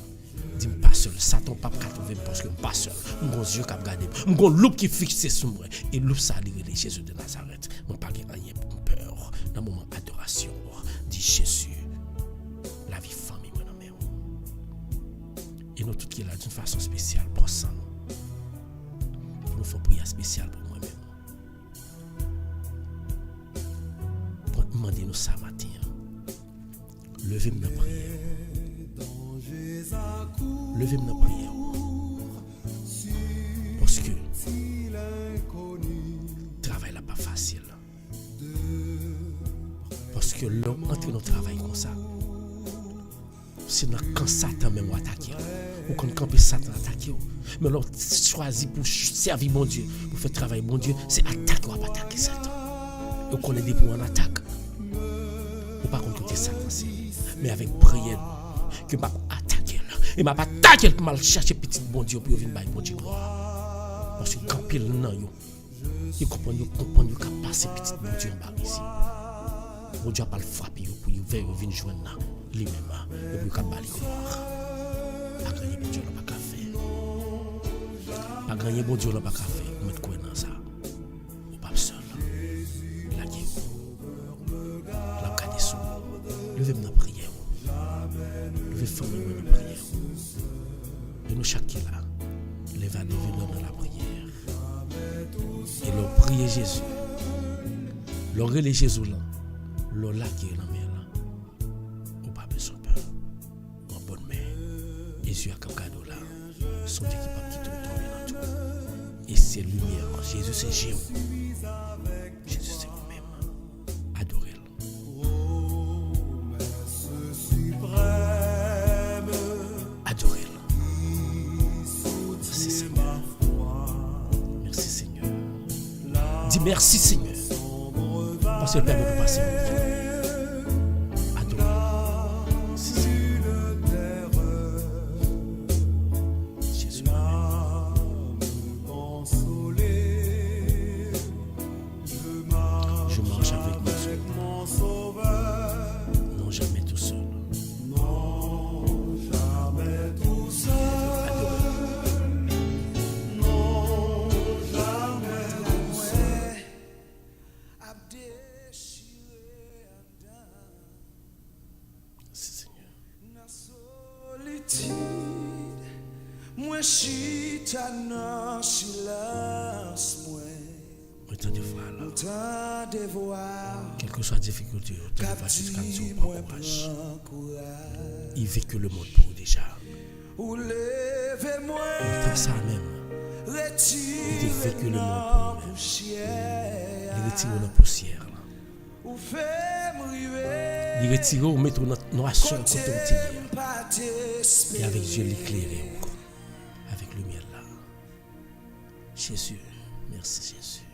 Dis-moi pas seul, Satan pas trouver parce que pas seul. Mon Dieu qui a regardé, mon loup qui fixé sur moi et loup ça les Jésus de Nazareth. Mon pas rien pour peur. Dans moment adoration, dit Jésus. La vie famille moi dans mes. Et nous tout qui est là d'une façon spéciale pour ça. Nous faisons prière spéciale pour moi-même. Pour demander nous ça matin. Levez-moi dans prière. Levez-moi dans prière. Parce que le travail n'est pas facile. Parce que l'homme entre dans le travail comme ça. C'est quand Satan même attaquer. Ou quand Satan attaquer. Mais l'on choisit pour servir mon Dieu, pour faire travailler mon Dieu, c'est attaquer ou pas attaquer Satan. Et on est des pour en attaque. Ou pas contre côté Satan, mais avec prière que m'a attaqué là. Et m'a pas attaqué pour mal chercher petit bon Dieu pour venir bailler bon Dieu gloire. Parce que quand pile nan yo, ils comprennent yo qu'a passer petit bon Dieu en bas ici. Bon Dieu a pas le frapper yo pour yo venir joindre lui même et pour qu'a bailler gloire. Pas gagner bon Dieu là pas faire. Pas gagner bon Dieu là pas faire. Mettre quoi dans ça. Ou pas seul. La guerre. La garder sous. Levez-moi dans prière. Levez famille dans la prière. Et nous chaque là, levez dans la prière. Et leur prier Jésus. Leur relais Jésus là. Leur laguer la mer là. Ou pas besoin de peur. En bonne main. Jésus a comme cadeau là. Son Dieu qui pas quitter tomber dans tout. Et c'est lumière. Jésus c'est Jésus. Jésus c'est vous-même. Adorez-le. Adorez-le. Merci Seigneur. Merci Seigneur. merci Seigneur. Parce que permet de passer une vie. Adore. Merci Seigneur. Jésus. Je marche avec mon Sauveur. Non, jamais tout seul. Moi chita nan silence moi. Autant de fois là. Tant de voir. Quelle que soit la difficulté, autant de fois jusqu'à Dieu prend courage. Il vécu le monde pour déjà. Ou levez-moi. Autant ça même. Il a vécu le monde pour lui-même. Il retire la poussière. Ou fait m'river. Il retire ou mettre dans noirceur côté et avec Dieu l'éclairer encore. Avec lumière là. Jésus, merci Jésus.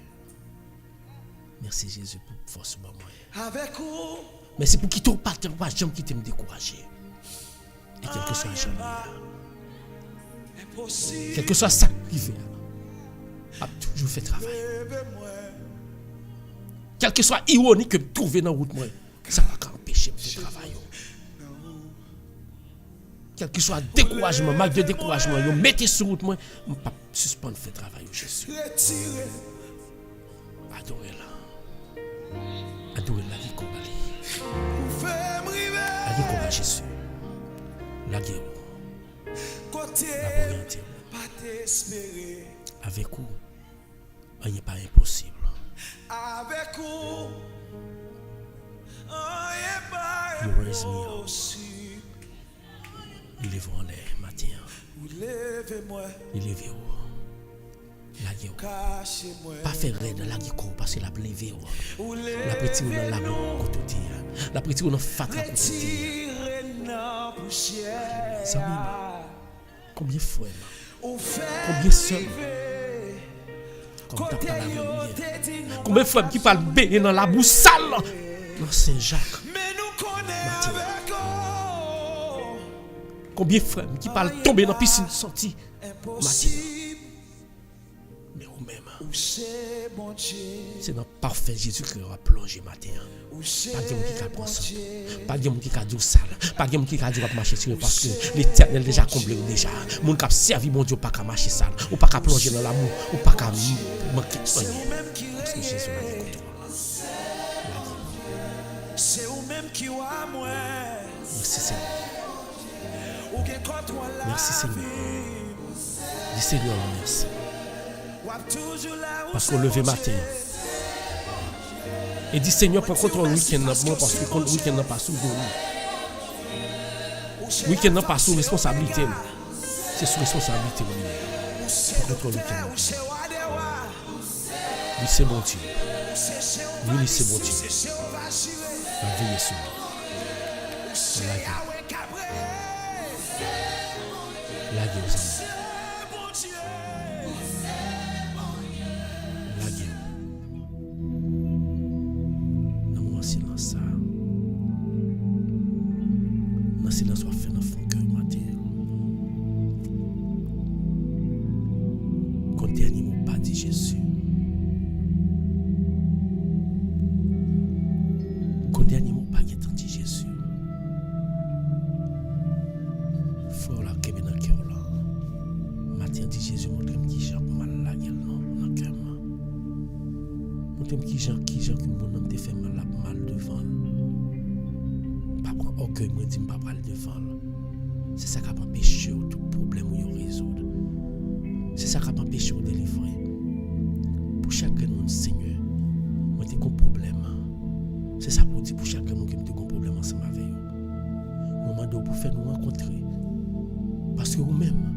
Merci Jésus pour force pour moi. Avec vous. Merci pour quitter pas jamais quitter me décourager. Et quel que soit jamais. Quel que soit ça qui fait. A toujours fait travail. Quel que soit ironique que me trouver dans route moi, ça va pas empêcher de faire travail. Quel que soit découragement, malgré découragement, yo mettez sur route moi, pas suspendre faire travail Jésus. Adorez-la. Adorez la vie qu'on va la vie qu'on va Jésus. La guerre. La volonté. Avec vous, il n'est pas impossible. Avec vous, You raise me up. Il est en l'air matin. Il est vieux. La guerre. Pas faire raide la guerre parce que la levé. La petite ou dans la côté. La petite ou dans fatra côté. Ça oui. Combien frères? Combien sœurs? Comme t'as pas la vie. Combien de frères qui parlent baigner dans la boue sale dans Saint-Jacques? Combien de frères qui parlent tomber dans la piscine sortie? Mais ou même, c'est dans le parfait Jésus qui aura plongé matin. Pas de monde qui a pensé, pas de monde qui a dit sale, pas de monde qui a dit marcher sur parce que l'Éternel déjà comblé déjà. Mon qui a servi mon Dieu pas qu'à marcher sale, ou pas qu'à plonger dans l'amour, ou pas qu'à manquer de soigner. Parce que Jésus a dit c'est vous-même qui a moi. Merci Seigneur. Merci Seigneur. Dis Seigneur merci. Parce qu'on levé matin. Et dit Seigneur, prends contrôle le week-end parce que le week-end n'a pas sous nous. Le week-end n'a pas sous responsabilité. C'est sous responsabilité. Prends contrôle le week-end. Lui c'est bon Dieu. Lui c'est bon Dieu. La veille sur nous. La gueule aux amis. La gueule. Dans mon silence, ça. Dans silence, on fait dans son cœur matin. Quand dernier mot pas dit Jésus. Quand dernier mot pas dit Jésus. Frère là, qui est dans le cœur là. Matin dit Jésus, montre-moi qui j'ai mal la gueule dans le cœur. Montre-moi qui j'ai que mon homme te fait mal devant. Pas prendre orgueil, moi dis pas mal devant. C'est ça qui a empêché tout problème ou résoudre. C'est ça qui a empêché de délivrer. Pour chaque monde Seigneur, moi t'ai un problème. C'est ça pour dire pour chaque monde qui me un problème ensemble avec vous. Moment de pour faire nous rencontrer. Parce que vous-même,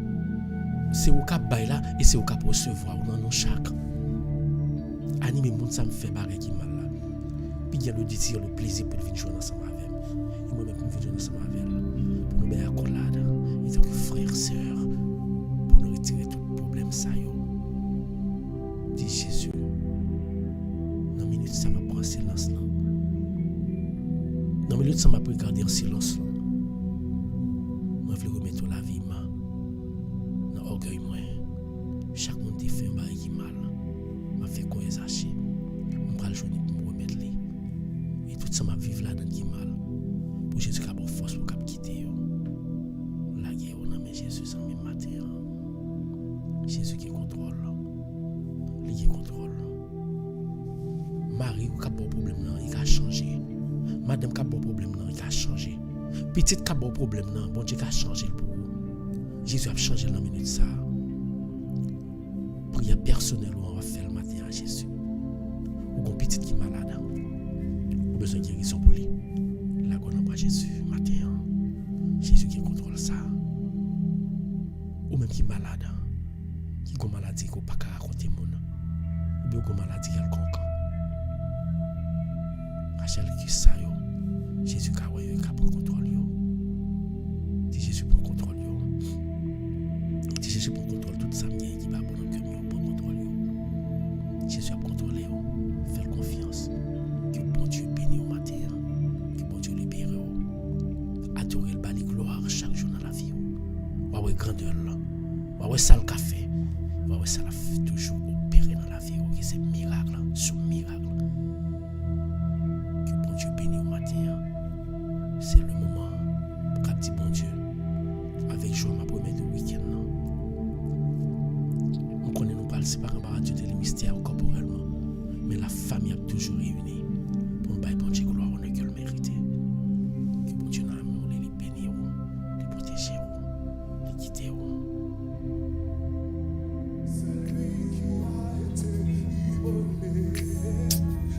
c'est au cap bail là et c'est au cap recevoir dans nos chaque. Animer monde ça me fait barrer qui mal là. Puis il y a le désir, le plaisir pour venir jouer ensemble avec. Et moi-même pour venir jouer ensemble avec. Pour nous mettre à collade. Et tant que frères, sœurs, pour nous retirer tout problème ça yo. Dis Jésus, minute, ça m'a pris en silence. Dans minute, ça m'a regardé en silence. Moi, je voulais remettre la vie, dans l'orgueil, moi. Chaque monde qui fait un bail qui mal, m'a fait quoi les hacher. Je vais le joindre pour me remettre les. Et tout ça m'a vivre là-dedans qui mal. Pour Jésus qui a bonne force pour quitter. La guerre, on a mis Jésus sans même matin. Jésus qui contrôle. Lui qui contrôle. Marie qui a bon problème, il a changé. Madame qui a bon problème, il a changé. Petite qui a bon problème, bon Dieu qui a changé pour vous. Jésus a changé dans la minute ça. Prière personnelle, on va faire le matin à Jésus. Ou une petite qui est malade. Ou besoin de guérison pour lui. Là, on envoie Jésus matin. Jésus qui contrôle ça. Ou même qui est malade. Qui a une maladie qu'on ne peut pas raconter. Ou bien une maladie quelconque. Rachel qui ça, Jésus qui a pris le contrôle. Si Jésus prend le contrôle. Si Jésus prend le contrôle, toute sa mienne qui va bon dans le cœur, prend le contrôle. Jésus a contrôlé. Faites confiance. Que bon Dieu bénisse au matin. Que bon Dieu libère. Adorer le bali gloire chaque jour dans la vie. Ou grandeur. Ou ça le café. Ou ça la fait toujours opérer dans la vie. C'est miracle sur miracle. Que bon Dieu bénisse au matin. C'est le moment pour dire bon Dieu. Avec joie, ma première de week-end. On connaît nous pas séparer par Dieu les mystères corporellement. Mais la famille a toujours réuni pour nous bon Dieu gloire, on a que le mériter. Que bon Dieu nous les bénir, les protéger, les quitter.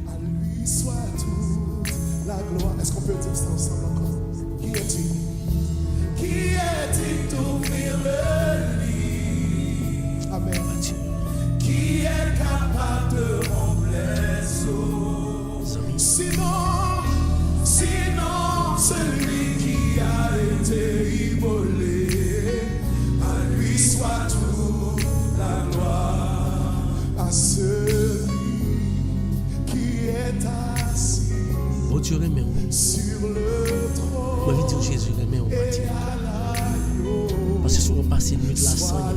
À lui soit toute la gloire. Est-ce qu'on peut dire ça ensemble encore? Qui est-il? Qui est-il d'ouvrir le lit? Amen. Qui est capable de remplir eaux? Sinon, celui qui a été immolé, à lui soit toute la gloire. À celui qui est assis Bon Dieu remet sur le trône. Moi, je dis Jésus remet au matin. Parce que si on passe une nuit de la sang,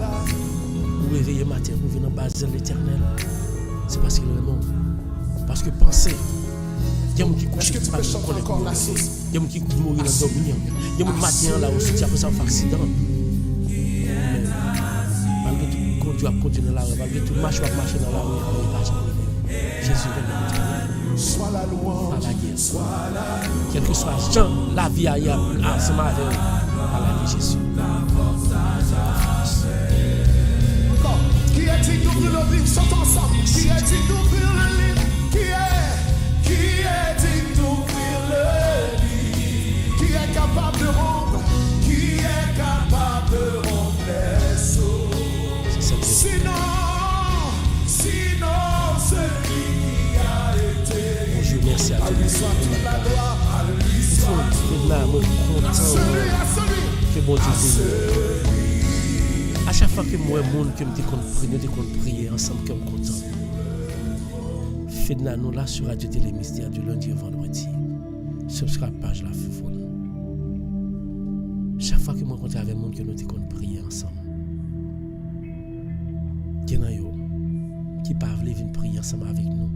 vous réveillez matin, vous venez en base de l'éternel. C'est parce qu'il remet. Parce que pensez, il y a des gens qui couchent pas de connaître. Il y a des gens qui mourent dans le dormir. Il y a des matin là aussi, après ça, un accident. Malgré tout, quand Dieu a continué la rue, malgré tout, marche dans la rue, il pas jamais. Jésus remet. Soit la louange, à la guerre. Quel que soit Jean, la vie ailleurs, ensemble avec eux, à la guerre Jésus. encore. Qui est-il d'ouvrir le livre? Chantons ensemble. Qui est-il d'ouvrir le livre? Qui est-il d'ouvrir le livre? Qui est capable de rendre? Qui est capable de rendre les eaux? Sinon, celui qui a été. Bonjour, merci à À lui soit toute la gloire. À lui soit toute la gloire. Celui. Que bon Dieu bénisse. À chaque fois que moi, monde que nous te prier ensemble, que je suis content. Faites-nous là sur Radio Télé Mystère du lundi au vendredi. Subscribe page la Foufoune. Chaque fois que moi rencontre avec monde que nous te prier ensemble. Il y en a qui ne peuvent venir prier ensemble avec nous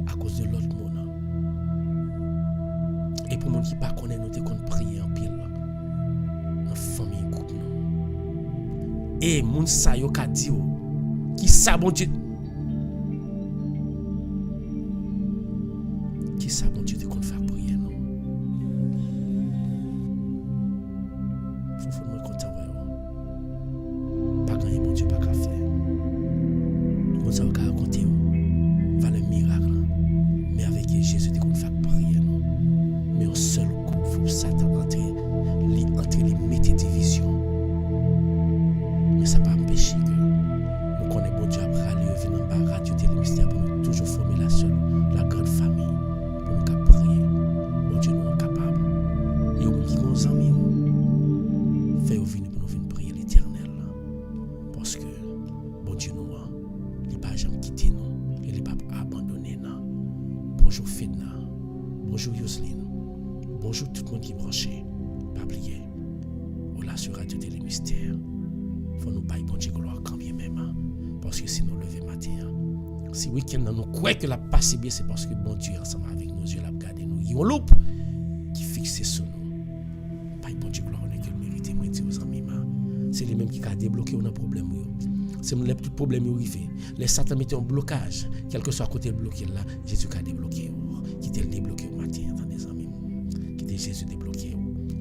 à cause de l'autre monde. Et pour les gens qui ne connaissent pas, nous te prier en pile. Dans la famille couple. Et les gens qui disent qui savent bon Dieu. Qui savent bon Dieu de qu'on faire prier. Il faut nous content. Pas gagner bon Dieu, pas qu'à faire. Nous savons qu'à raconter. Va le miracle. Mais avec Jésus, de qu'on faire prier. Mais un seul coup, il faut Satan entre les métiers de division. Mais ça ne va pas empêcher que nous connaissons bon Dieu après aller venir en Radio Télé Mystère pour nous toujours former la grande famille pour nous prier Jocelyne. Bonjour tout le monde qui est branché. Pas oublier. On l'a sur Radio Télé Mystère. Faut nous bailler bon Dieu gloire quand bien même. Parce que si nous lever matin, si week-end nous croyons que la passe bien, c'est parce que bon Dieu ensemble avec nos yeux l'a regardé nous. Il y a un loup qui fixe sur nous. Bailler bon Dieu gloire, on est que le mérite, moi dire aux amis. C'est les mêmes qui a débloqué un problème. C'est le tout problème qui arrivé. Les Satan mettaient un blocage, quel que soit côté bloqué là, Jésus a débloqué. Qui t'a débloqué au matin, attendez amis. Qui t'a Jésus débloqué,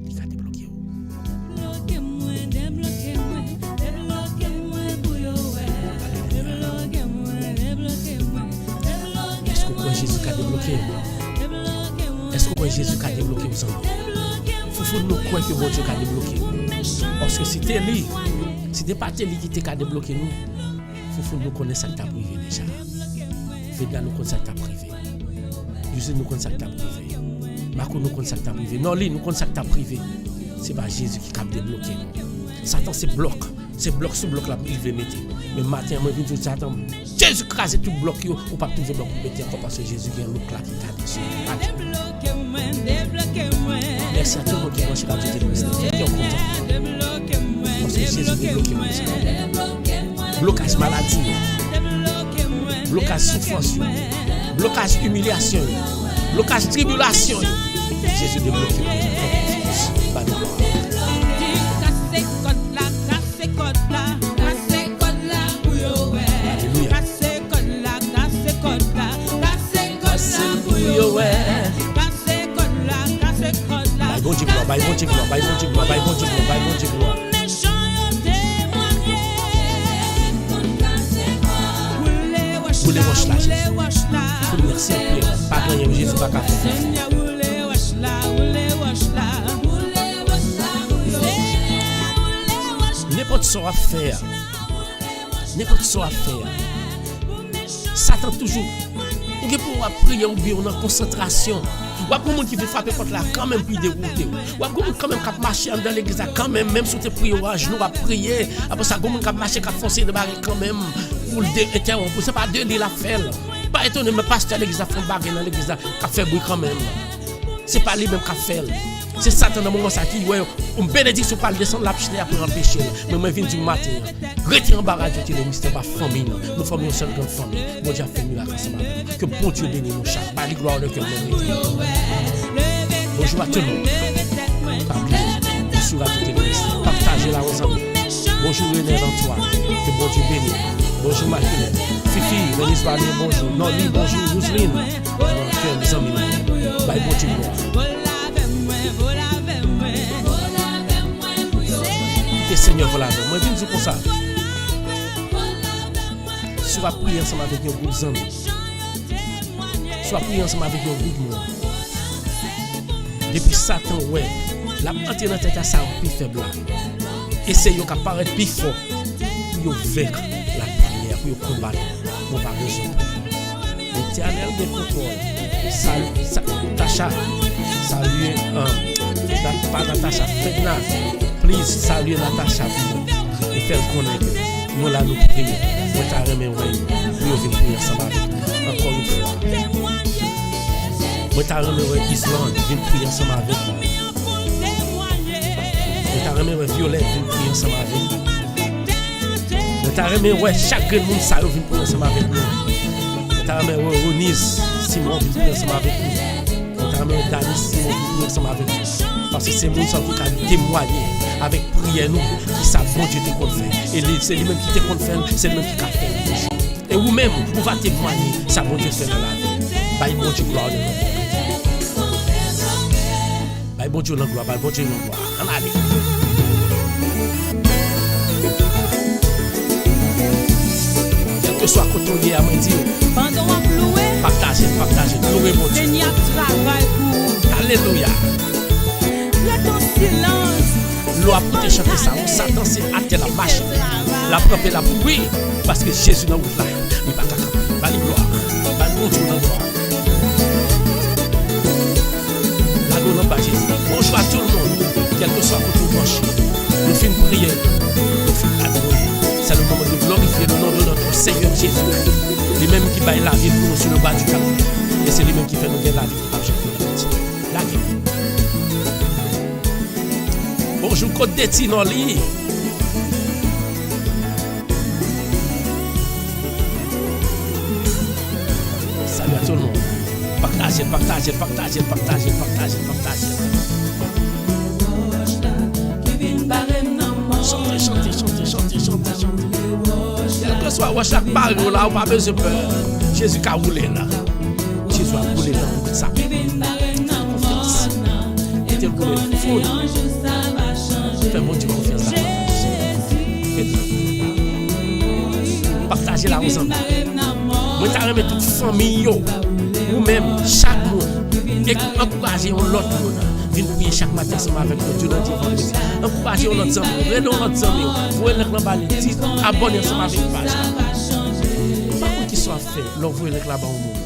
qui a débloqué. Est-ce que vous croyez Jésus a débloqué? Est-ce que vous croyez Jésus a débloqué vous amis? Faut nous croire que bon Dieu a débloqué. Parce que si t'es lui, si t'es pas lui qui t'a débloqué nous, faut nous connaître ça que t'as privé déjà. Veda nous connaître ça que t'as privé. José nous connaître ça que t'as privé. Marco nous connaître ça que t'as privé. Non, lui nous connaître ça que t'as privé. C'est pas Jésus qui a débloqué nous. Satan c'est bloc sur bloc là il veut mettre. Mais matin moi je dis Satan, Jésus crase tout bloc yo, ou pas tout bloc pour mettre encore parce que Jésus qui est l'autre là qui t'a dessus. Merci à tout le monde qui branche la Radio Télé Mystère. Qui est content. Parce que Jésus débloqué nous. Blocage maladie. Blocage souffrance. Blocage humiliation. Blocage tribulation. Jésus débloqué nous. Pas de gloire. Bon Dieu gloire, bye bon Dieu gloire, bye bon Dieu gloire, bye bon Dieu gloire, bye bon Dieu gloire. Vous les roches là, Jésus. Vous merci à Dieu. Pas rien, Jésus pas qu'à faire. N'importe ce à faire. N'importe ce à faire. Satan toujours. Ou pour prier ou bien en concentration. Ou a monde qui veut frapper contre là quand même puis dérouter. Ou a monde quand même qui marcher dans l'église quand même si tu prier à genoux à prier. Après ça monde qui marcher qui foncer de barrer quand même pour le interrompre. C'est pas de lui la faire. Pas étonné mais pasteur l'église a fait barrer dans l'église qui fait bruit quand même. C'est pas lui même qui fait. C'est Satan dans moment ça qui ouais une bénédiction pas descendre la piscine pour empêcher. Mais moi viens du matin. Retire en barrage de Télé Mystère pas famille. Nous formons une seule grande famille. Bon Dieu a fait miracle ensemble. Que bon Dieu bénisse nous chaque. Pas les gloires de que bonjour à tout le monde. Bonjour à tout le monde. Partagez la ensemble. Bonjour René Antoine. Que bon Dieu bénisse. Bonjour Martine. Fifi, Denise Vallée, bonjour. Noli, bonjour. Jocelyne. Que mes amis. Bye, bon Dieu. Que Seigneur vous la donne. Moi, je dis comme ça. Soit prier ensemble avec un groupe d'amis. Soit prier ensemble avec un groupe de monde. Depuis Satan, ouais, la entrée dans tête à ça plus faible. Essayez de paraître plus fort pour vaincre la prière, pour combattre. Mon pas besoin. L'éternel des contrôles. Salut, Tacha. Salut, pas Natacha. Fedna. Please, salut Natacha. Et faire connaître. Nous là, nous prions. Moi, t'as remis, ouais. Nous venons prier ensemble avec nous. Encore une fois. Moi, t'as remis, ouais, Islande. Viens prier ensemble avec nous. Moi, t'as remis, ouais, Violette. Viens prier ensemble avec nous. Moi, t'as remis, ouais, chaque monde, ça vient prier ensemble avec nous. Moi, t'as remis, ouais, Ronise, Simon, viens prier ensemble avec nous. Moi, t'as remis, ouais, Danis, Simon, viens prier ensemble avec nous. Parce que c'est monde qui a témoigné avec prière nous qui savent bon Dieu te compte faire. Et c'est lui-même qui te compte faire, c'est lui-même qui a fait. Et vous-même, vous va témoigner, ça bon Dieu fait dans la vie. Bye bon Dieu gloire de nous. Bye bon Dieu la gloire, bye bon Dieu la gloire. En allez. Quel que soit quand on est à me dire. Pendant à louer. Partagez, louez mon Dieu. Seigneur travail pour. Alléluia. Ton silence. L'eau a pu chanter ça. Satan s'est attelé la machine. La propre la oui. Parce que Jésus n'a pas là. Il va pas capable. Gloire. Bon Dieu dans gloire. La gloire n'a pas Jésus. Bonjour à tout le monde. Quel que soit votre branche. Nous finissons de prier. Nous finissons d'adorer. C'est le moment de glorifier le nom de notre Seigneur Jésus. Lui-même qui baille la vie pour nous sur le bas du calvaire. Et c'est lui-même qui fait nous gagner la vie. bonjour Côte des Tinoli. Salut à tout le monde. Partagez. Chantez. Quel que soit chaque barreau là, on pas besoin de peur. Jésus a roulé là. Jésus a roulé dans ça. Confiance. Il a roulé fou. Fais mon Dieu confiance. Partagez la ensemble. Moi, je remets toute famille, ou même chaque monde, et encourager l'autre monde. Venez prier chaque matin ensemble avec nous, Dieu lundi vendredi. Encouragez l'autre ensemble, redonnez l'autre ensemble. Vous voyez le bas, dites, abonnez ensemble avec la page. Pas quoi qu'il soit fait, l'on voit là-bas au monde.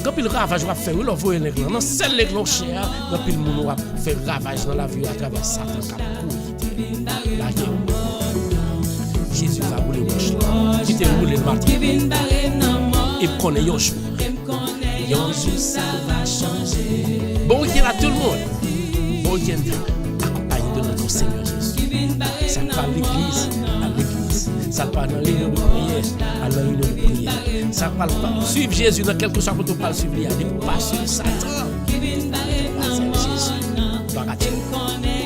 Quand il ravage va faire, l'on voit là, non seul les cher, quand il monde va faire ravage dans la vie à travers Satan qui a la guerre. Jésus va rouler le chemin. Qui t'a roulé le matin. Et connaît un jour. Un jour ça va changer. Bon week-end à tout le monde. Bon week-end accompagné de notre Seigneur Jésus. Ça parle l'église, à l'église. Ça parle dans l'union de prière, à l'union de prière. Ça parle pas. Suivre Jésus dans quelque chose que tu parles suivre. Il y a des pas suivre Satan. Jésus. Gloire à Dieu.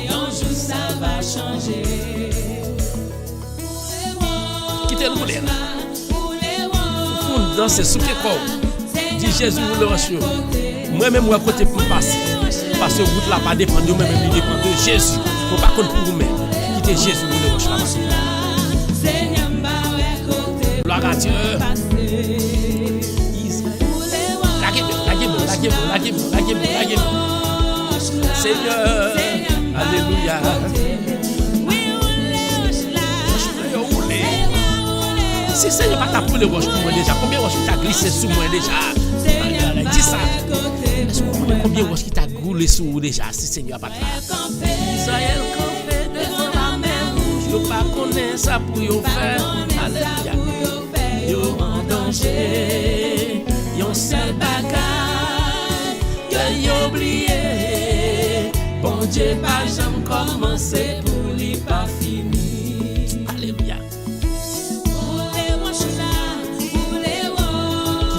Un jour ça va changer. Quittez le rouler là. Pour danser sous quelque chose. Dit Jésus vous le reçu. Moi-même, moi, côté pour passer. Parce que route là, pas dépend de moi-même, il dépend de Jésus. Faut pas compter pour vous-même. Quittez Jésus vous le reçu là. Gloire à Dieu. Laguez-moi. Seigneur. Alléluia. Si Seigneur pas ta pour le roche pour moi déjà, combien de roches qui t'a glissé sous moi déjà? Dis ça. Est-ce que vous connaissez combien de roches qui t'a glissé sous vous déjà si Seigneur pas là? Israël campé devant la mer rouge, yo pas connaît ça pour yo faire. Alléluia. Yo en danger, yon seul bagaille que yo oublié. Bon Dieu pas jamais commencé pour lui pas fini. Alléluia.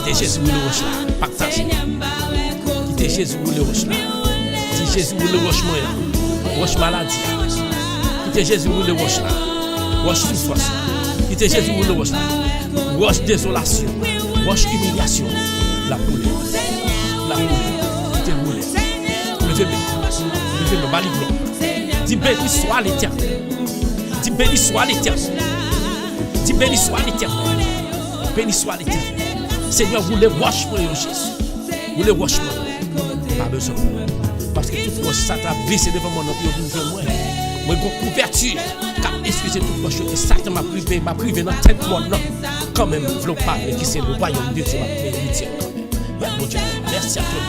Quittez Jésus le roche là, partagez. Quittez Jésus le roche là. Dis Jésus le roche moi, roche maladie. Quittez Jésus le roche là, roche souffrance. Quittez Jésus le roche là, roche désolation, roche humiliation. La poule, quittez le roule. Levez-le, baliglon. Dis béni soit l'Éternel. Dis béni soit l'Éternel. Dis béni soit l'Éternel. Béni soit l'Éternel. Seigneur, vous les roches pour Jésus. Vous les roches pour. Pas besoin. Parce que toute roche, ça t'a glissé devant mon nom, pour moi. Moi, j'ai couverture. Car excusez toute roche, et Satan m'a privé dans tête monde. Quand même, je ne veux pas parler qui c'est le royaume de Dieu, ma bon Dieu, merci à toi.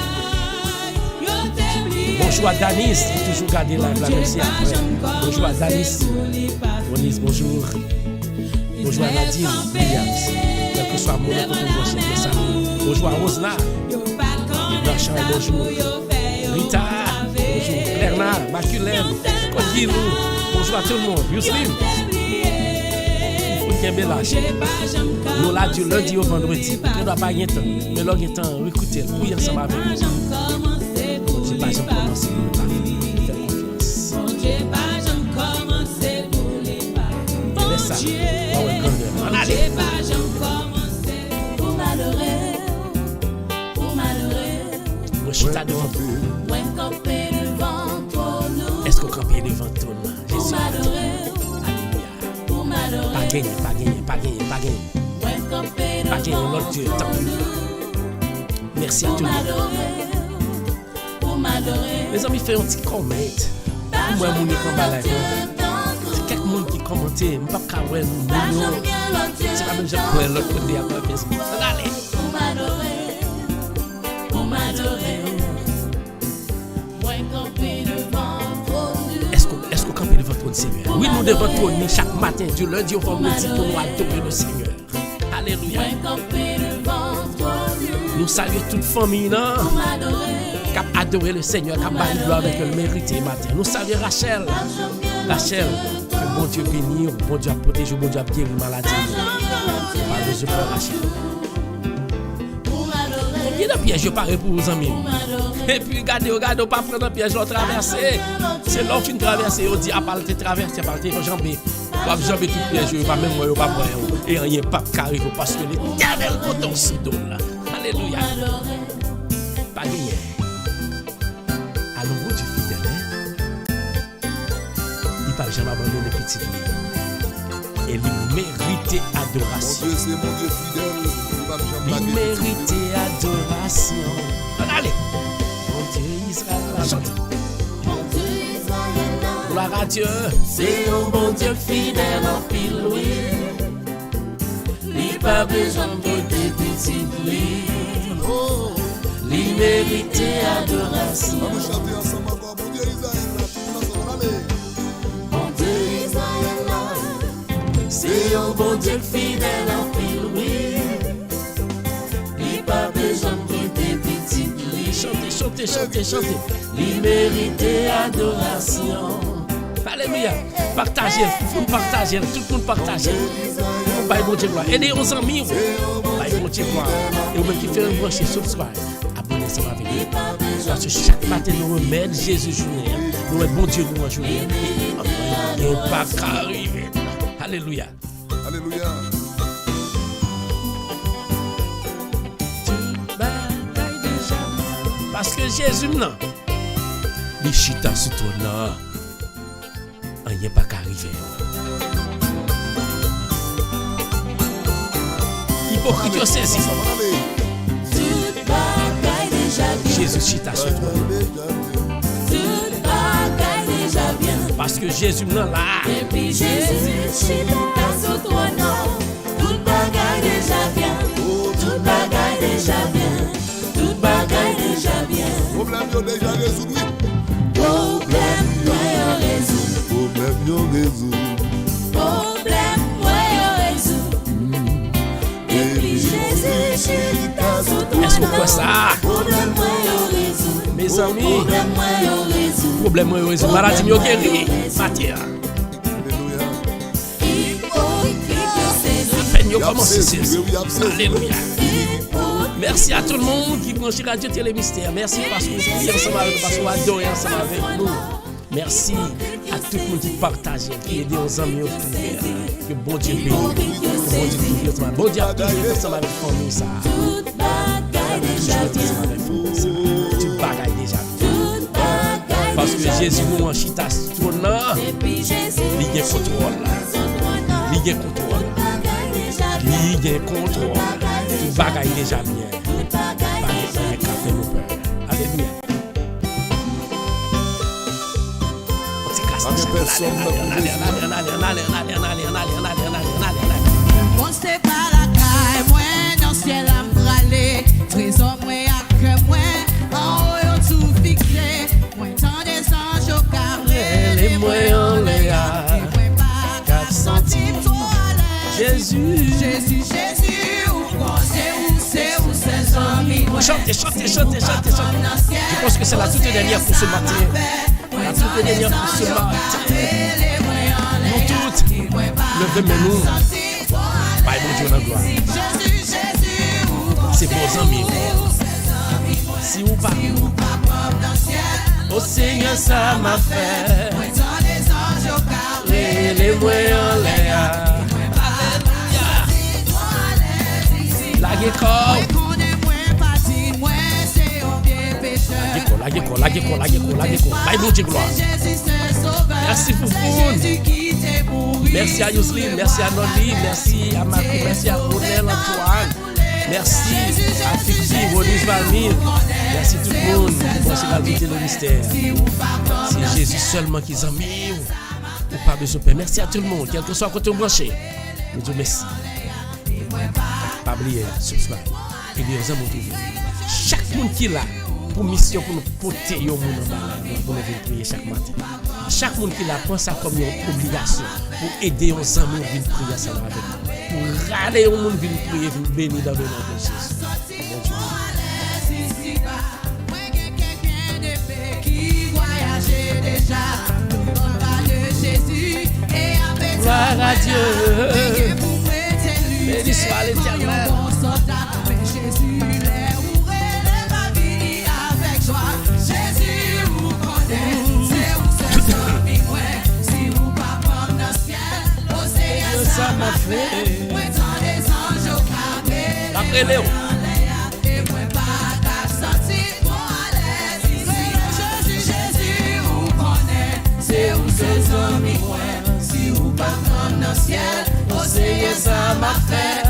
Bonjour à Danis, toujours garder la merci après. Bonjour à Danis. Bonjour. Bonjour à Nadine Williams. Quel que soit mon nom, bonjour à Rosna. Bonjour. Rita. Bonjour. Bernard. Maculène. Kodilou. Bonjour à tout le monde. Yuslim. Nous là du lundi au vendredi. On ne doit pas y être. Mais là, il y a temps. Écoutez, priez ensemble avec nous. Je n'ai pas jamais commencé pour la faire confiance. Et laisse ça. On allez. Moi, je suis là devant vous. Est-ce qu'on campe devant toi? Jésus. Pas gagner. L'autre Dieu. Merci à tout le monde. Mes amis, faites un petit comment. Moi, mon écran c'est quelques monde qui commente. Je ne peux pas voir c'est pas même je prends l'autre côté après Facebook. Allez. Est-ce qu'on campe devant ton Seigneur? Oui, nous devons tourner chaque matin du lundi au vendredi pour nous adorer le Seigneur. Alléluia. Nous saluons toute famille, non? cap adorer le Seigneur, cap bailler gloire avec le mérité matin. Nous saluons Rachel, que bon Dieu bénit, bon Dieu a protégé, bon Dieu a guéri maladie. Pas besoin de Rachel. Combien de pièges je parais pour vos amis? Et puis regardez, pas prendre un piège, on traverse. C'est l'homme qui traverse, on dit, à part te traverser, à part te jamber. Pas jamber tout piège, pas même moi, pas moi. Et rien pas carré, parce que l'éternel coton si donne là. Alléluia. Pas gagné. À nouveau, tu fidèle, hein? Il pas jamais abandonné les petites filles. Et il mérite adoration. Mon Dieu, c'est mon Dieu fidèle. Il mérite adoration. Allez. Mon Dieu Israël, chante. Gloire à Dieu. C'est un bon Dieu fidèle en pile, oui. Il pas besoin de des petites filles. Oh. Il mérite adoration. On va chanter ensemble encore. Mon Dieu Israël, là, tout ensemble, allez. Mon Dieu Israël, là, c'est un bon Dieu fidèle en pile, oui. Il pas besoin de des petites filles. Chantez. Il mérite adoration. Alléluia. Partagez, tout le monde partage, tout le monde partage. Bye bon Dieu gloire. Aidez aux amis. Bye bon Dieu gloire. Et vous qui fait un branché, subscribe. Abonnez-vous avec nous. Parce que chaque matin nous remet Jésus journée. Nous remet bon Dieu nous en journée. Et on pas arriver. Alléluia. Alléluia. Parce que Jésus non. Il chita sur ton nom. Rien pas qu'arriver. Hypocrite yo saisi. Toute bagaille déjà bien. Jésus chita sur toi. Toute bagaille déjà bien. Parce que Jésus non là. Et puis Jésus chita sur toi, non. Toute bagaille déjà bien. Toute bagaille déjà bien. Toute bagaille déjà bien. Problème yo déjà résolu. Problème moi yo résout. Problème yo résolu. Problème moi yo résout. Et puis Jésus chita sur toi, Est-ce qu'on voit ça? Problème moi yo résout. Mes amis, Problème moi yo résout. problème moi résout. Maladie yo guéri. Matière. Alléluia. Hypocrite yo saisi. Peine yo commencé saisi. Oui, absolument. Alléluia. Merci à tout le monde qui branche Radio Télé Mystère. Merci parce que vous priez ensemble avec nous, parce que vous adorez ensemble avec nous. Merci à tout le monde qui partage, qui aide aux amis au trouver. Que bon Dieu bénisse. Que bon Dieu trouve ensemble. Bon Dieu a toujours été ensemble avec la famille ça. Toute bagaille déjà Toujours été bien. ensemble avec la famille ça. Tu bagailles déjà. Toute bagaille Parce que déjà Jésus bien. nous en chita sur là. Et puis Jésus Il y a contrôle. sur toi, non. Il y a contrôle. Bagaille déjà bien. Il y a contrôle. Tu bagailles déjà bien. Toute bagaille déjà Bagaille bien. café nos peurs. Alléluia. Moi c'est pas la caille, moi dans ciel à m'braler. Trésor moi à que moi, en haut yo tout fixé. Moi tant des anges au carré, Les moyens les gars. et moi pas 4 centimes toi à l'aise. Jésus. Jésus, où c'est amis. Chantez. Je pense que c'est la toute dernière pour ce matin. La toute dernière pour ce matin. Nous toutes, levez-nous. Bye, mon Dieu, la gloire. C'est vos amis. Si ou pas, au Seigneur, ça m'a fait. Les moyens, les gars. La guécor. La guécor. Bye, mon Dieu, gloire. Merci, Foufoune. Merci à Yousline, merci à Noli, merci à Marco, merci à Ronel Antoine, merci à Fixi, Ronus Valmir, merci tout le monde pour cette invité le mystère. C'est Jésus seulement qui est ami ou pas besoin de paix. Merci à tout le monde, quel que soit côté branché. Nous disons merci. Pas oublier, subscribe. Et les hommes ont chaque monde qui est là pour mission pour nous porter au monde en bas pour nous venir prier chaque matin. Chaque monde qui la prend ça comme une obligation pour aider aux amis à venir prier ensemble avec nous. Pour râler au monde venir prier, venir bénir dans le nom de Jésus. Bon Dieu. à Dieu. Béni soit l'Éternel. Jésus, les ouvriers de ma vie avec joie. Jésus, vous connaissez, c'est où c'est ami, si vous pas comme dans le ciel, au Seigneur, ça m'a fait. Moi, tant des anges au carré, Après Léo. et moi, pas qu'à sortir, moi, à l'aise ici. Jésus, vous connaissez, c'est où c'est ami, si vous pas comme dans le ciel, au Seigneur, ça m'a fait.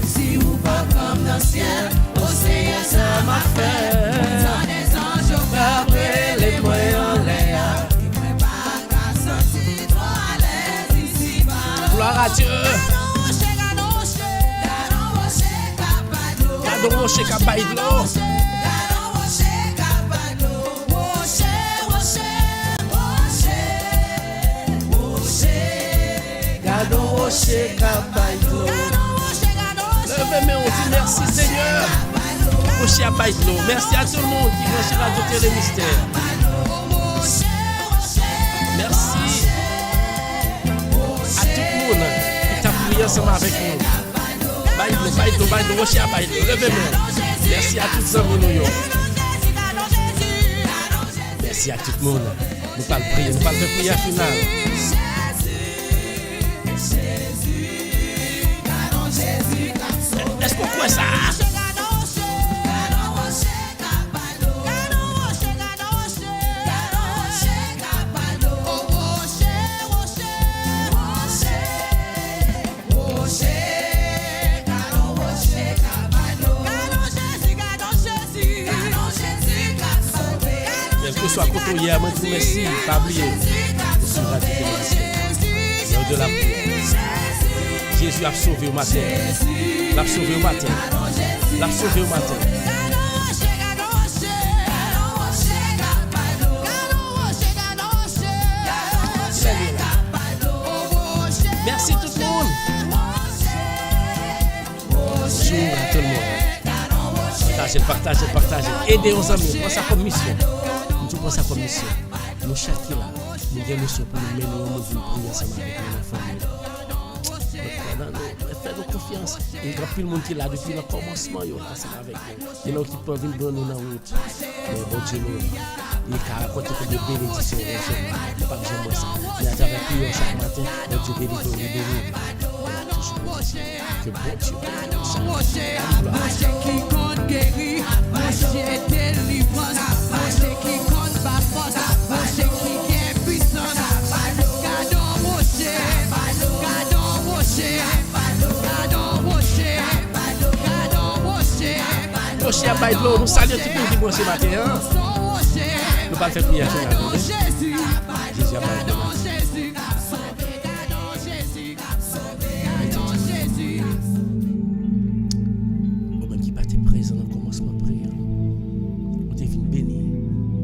Si vous pas comme dans le ciel, au Seigneur ça m'a fait. Dans les anges au carré, les moyens en l'air. Et moi pas qu'à sentir trop à l'aise ici bas. Gloire à Dieu. Gardons rocher capable de l'eau. Gardons rocher capable de l'eau. Levez-moi, on dit merci Seigneur. Rocher à paille de l'eau. Merci à tout le monde qui vient sur Radio Télé Mystère. Merci à tout le monde qui t'a prié ensemble avec nous. Paille de l'eau, rocher à paille de l'eau. Levez-moi. Merci à tous les amis. Merci à tout le monde. Nous parlons de prière, nous parlons de prière finale. Est-ce qu'on croit ça? Quel que soit côté hier, moi je vous remercie, pas oublier. Sur Radio Télé Mystère. L'heure de la prière. Jésus a sauvé au matin. L'a sauvé au matin. L'a sauvé au matin. Merci tout le monde. Bonjour à tout le monde. Partagez. Aidez aux amis. Prends ça comme mission. Nous prenons ça comme mission. Nous chaque là, nous avons mission pour nous mener au niveau de ensemble avec nos familles. Fais-nous confiance. Il y a plus de monde qui est là depuis le commencement. Il y a qui peuvent venir dans la route. Mais bon Dieu, il y a raconté que des bénédictions. Pas besoin de ça. Mais à travers prière chaque matin, bon Dieu bénit. Toujours que bon Dieu Rocher qui compte guérir, rocher délivrance, rocher qui compte pas force, rocher qui est puissant. Gardons rocher. Rocher à paille de l'eau, nous saluons tout le monde qui est bon ce matin. Nous allons faire prière finale. Jésus à paille de l'eau. Au même qui pas été présent dans le commencement de prière. Nous t'es venu bénir.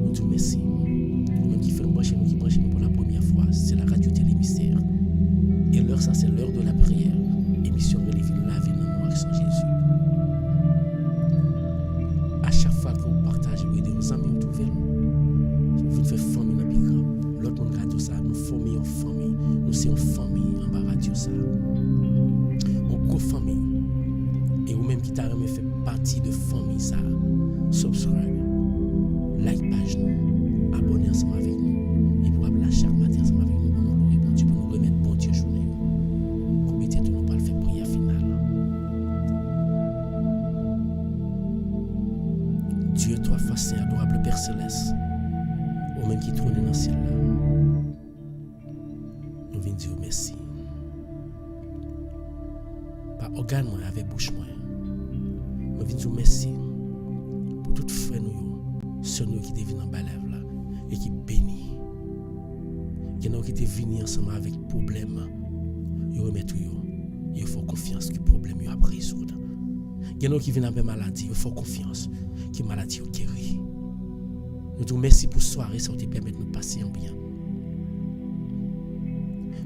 Nous te remercions. Au même qui fait nous brancher nous pour la première fois. C'est la Radio Télé Mystère. Et l'heure, ça c'est l'heure de la prière. Émission de l'évêque de la vie dans moi sans Jésus. À chaque fois que vous partagez, vous aidez vos amis, vous trouvez vous faites famille dans le grand. L'autre monde radio ça, nous formons en famille. Nous sommes en famille en bas radio ça. On go famille. Et vous-même qui t'avez fait partie de famille ça, subscribe, like page nous, abonnez ensemble avec nous. Et pour appeler chaque matin ensemble avec nous, pour nous répondre, pour nous remettre bon Dieu journée. Comité de nous pas le faire prière finale. Dieu, toi, face et adorable Père Céleste, au même qui trône dans le ciel là, nous venons dire merci. Par organe moi avec bouche moi. Nous venons dire merci pour tout frère nous, sœur nous qui te viennent en bas là et qui bénit. Qui nous qui te viennent ensemble avec problème. Yo remet tout yo. Il faut confiance que problème yo a résoudre. Qui nous qui viennent avec maladie, il faut confiance que maladie yo guéri. Nous te merci pour soirée ça te permettre de nous passer en bien.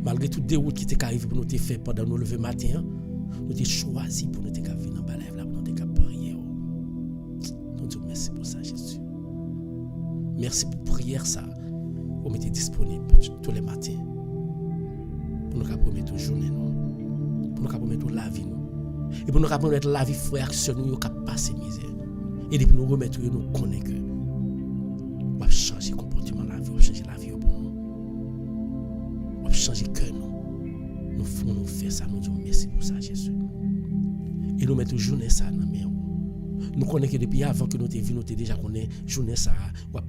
Malgré toutes les routes qui t'est arrivé pour nous te faire pendant nous lever matin, Nous t'ai choisi pour nous te venir dans la live là, pour nous te prier. Nous te merci pour ça, Jésus. Merci pour prière ça. Vous mettez disponible tous les matins. Pour nous promettre journée nous. Pour nous promettre la vie nous. Et pour nous promettre la vie frère sur nous qui passer misère. Et depuis nous remettre nous connaît que on va changer comportement la vie, on va changer la vie pour nous. On va changer cœur nous. Nous faire ça, nous disons merci pour ça Jésus. Et nous mettons journée ça dans main. Nous connaissons que depuis avant que nous te vu, nous te déjà connaît journée ça va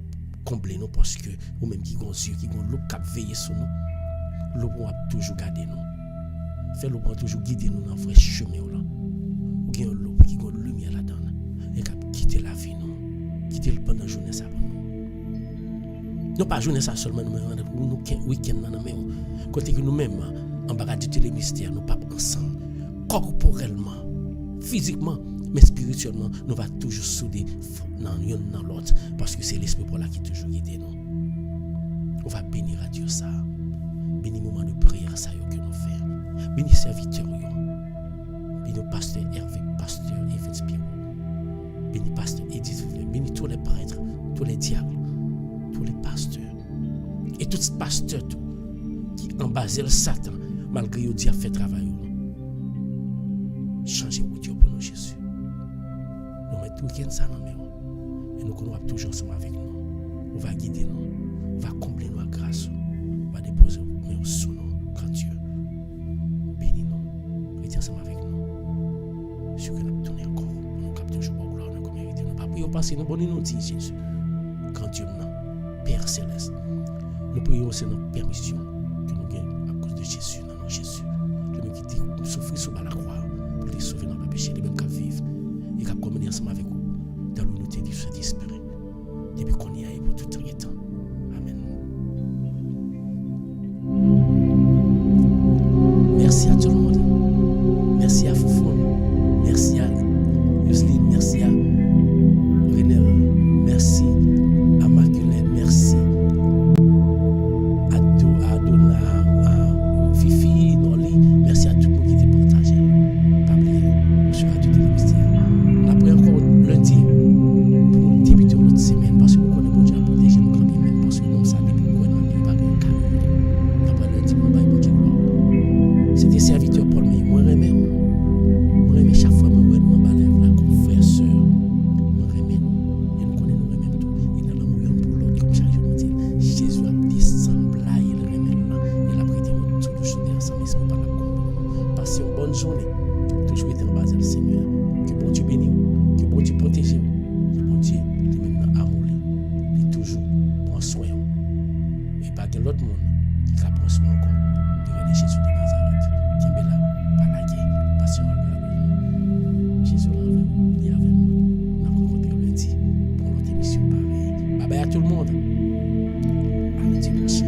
combler nous parce que ou même qui gon yeux, qui gon l'eau cap veiller sur nous. L'eau va toujours garder nous. Faire l'eau toujours guider nous dans vrai chemin là. Ou gen l'eau qui gon lumière là-dedans et cap quitter la vie nous. Quitter le pendant journée ça pour nous. Non pas journée ça seulement nous week-end dans main. Côté que nous même en bagage de les mystères nous pas ensemble corporellement, physiquement, mais spirituellement, nous va toujours souder dans l'autre parce que c'est l'esprit pour là qui toujours guide nous. On va bénir à Dieu ça. Bénir moment de prière ça que nous faisons. Bénir serviteurs yo. Bénir pasteur Hervé, pasteur Evans Spiro. Bénir pasteur Edith, bénir tous les prêtres, tous les diacres, tous les pasteurs et tous les pasteurs qui embasent le Satan malgré que Dieu a fait travail. Changez route pour nous, Jésus. Nous mettons tout week-end ça dans nos mains. Et nous continuons toujours ensemble avec nous. On va guider nous. On va combler nos grâces. On va déposer nos sous nous, grand Dieu. Bénis-nous. Retiens ensemble avec nous. Sur que nous tournons encore. Nous captons toujours pour gloire. Nous mériter. Nous ne pas prier au passé. Nous bonnes nous dit Jésus. Grand Dieu, Père Céleste. Nous prions aussi notre permission que nous gagnons à cause de Jésus. Non, Jésus. Le même qui dit nous souffrir sous la croix. Pour les sauver dans le péché, les mêmes qui vivent et qui communiquent ensemble avec vous dans l'unité du Saint-Esprit. Depuis qu'on y aille pour tout le temps. Amen. Merci à tout le monde. Merci à Foufoun. Merci à Yusline. Merci à Renel. Merci à Maculène. Merci à Donna, à Fifi, Noli. Merci à tout le monde qui était partagé. Sur Radio Télévisée. On a pris encore lundi pour nous débuter notre semaine parce que nous connaissons bon Dieu à protéger nous camper même parce que nous savons pourquoi nous n'avons pas de calme. On a pris lundi pour nous bailler bon Dieu gloire. C'était serviteur Paul mais moi remets chaque fois moi nous en balève là comme frère sœur. Moi remets nous et nous connaissons nous remets tout. Il a l'amour pour l'autre comme chaque jour nous dit Jésus a descendu là il remets là il a prêté nous tout le ensemble mais pas la comble. Passez une bonne journée. Toujours être en bas du Seigneur. Que bon Dieu bénisse, que bon Dieu protège, que bon Dieu lui même amour, lui toujours prend soin. Et pas de l'autre monde qui prend soin encore. Regardez Jésus de Nazareth, qui est là, par la guerre, passion avec Jésus là avec nous, il est avec nous. Nous avons rencontré lundi pour notre émission pareille. Bye bye à tout le monde. À lundi prochain.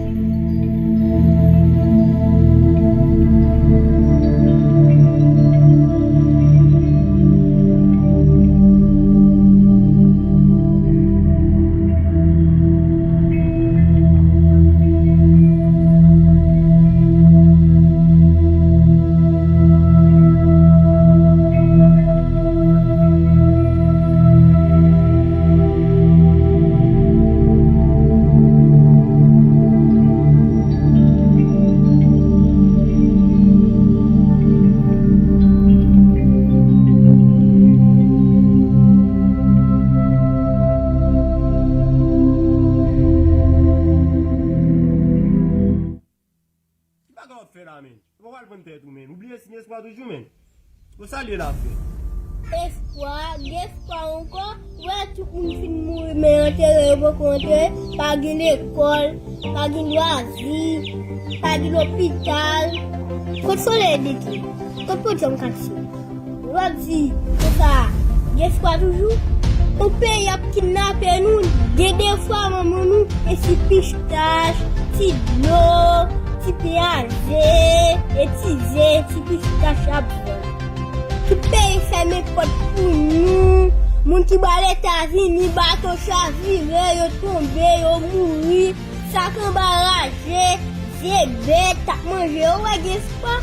Espoir encore, ouais, tout le monde finit de mourir, mais on te rencontre, pas de l'école, pas de loisirs, pas de l'hôpital. Quand sont les détenus, quand peut on casser? On dit, c'est ça, l'espoir toujours. On paye à kidnapper nous, des fois, maman nous, et si pistache, si de l'eau, si péazé, et si pistache à boire. Qui paye fermer porte pour nous, moun qui bat les États-Unis, bateau chaviré, yo tombé, yo mouri, sac embarrassé, c'est bête, t'as mangé, ouais, qu'est-ce pas?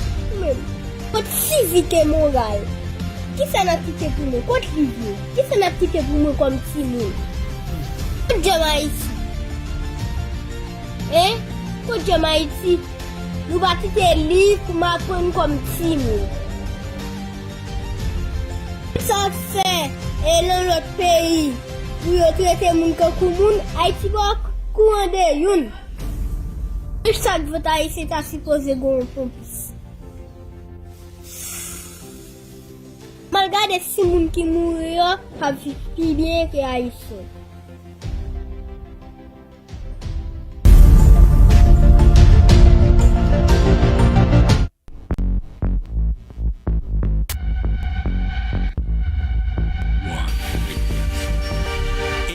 Contre civique morale. Qui ça n'a quitté pour nous? Contre Livio. Qui ça n'a quitté pour nous comme Timon? Contre Jamaïti. Hein? Contre Jamaïti. Nous va quitter livre pour m'apprendre comme Timon. Ça fait, et dans l'autre pays, où ils traitent les gens comme moun, Haïti va courant de yon. Chaque vote haïtien est supposé gon pompis. Malgré si moun qui mourent, ça vit plus bien que haïtien.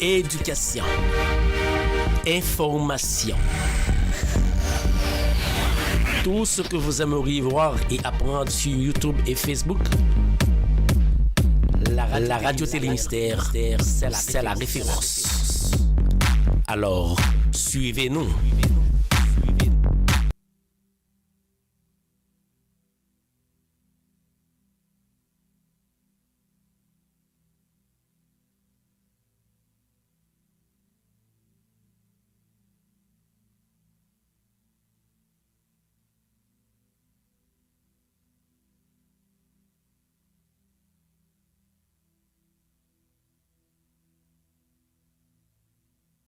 Éducation, information. Tout ce que vous aimeriez voir et apprendre sur YouTube et Facebook, la radio Télémystère, c'est la référence. Alors, suivez-nous.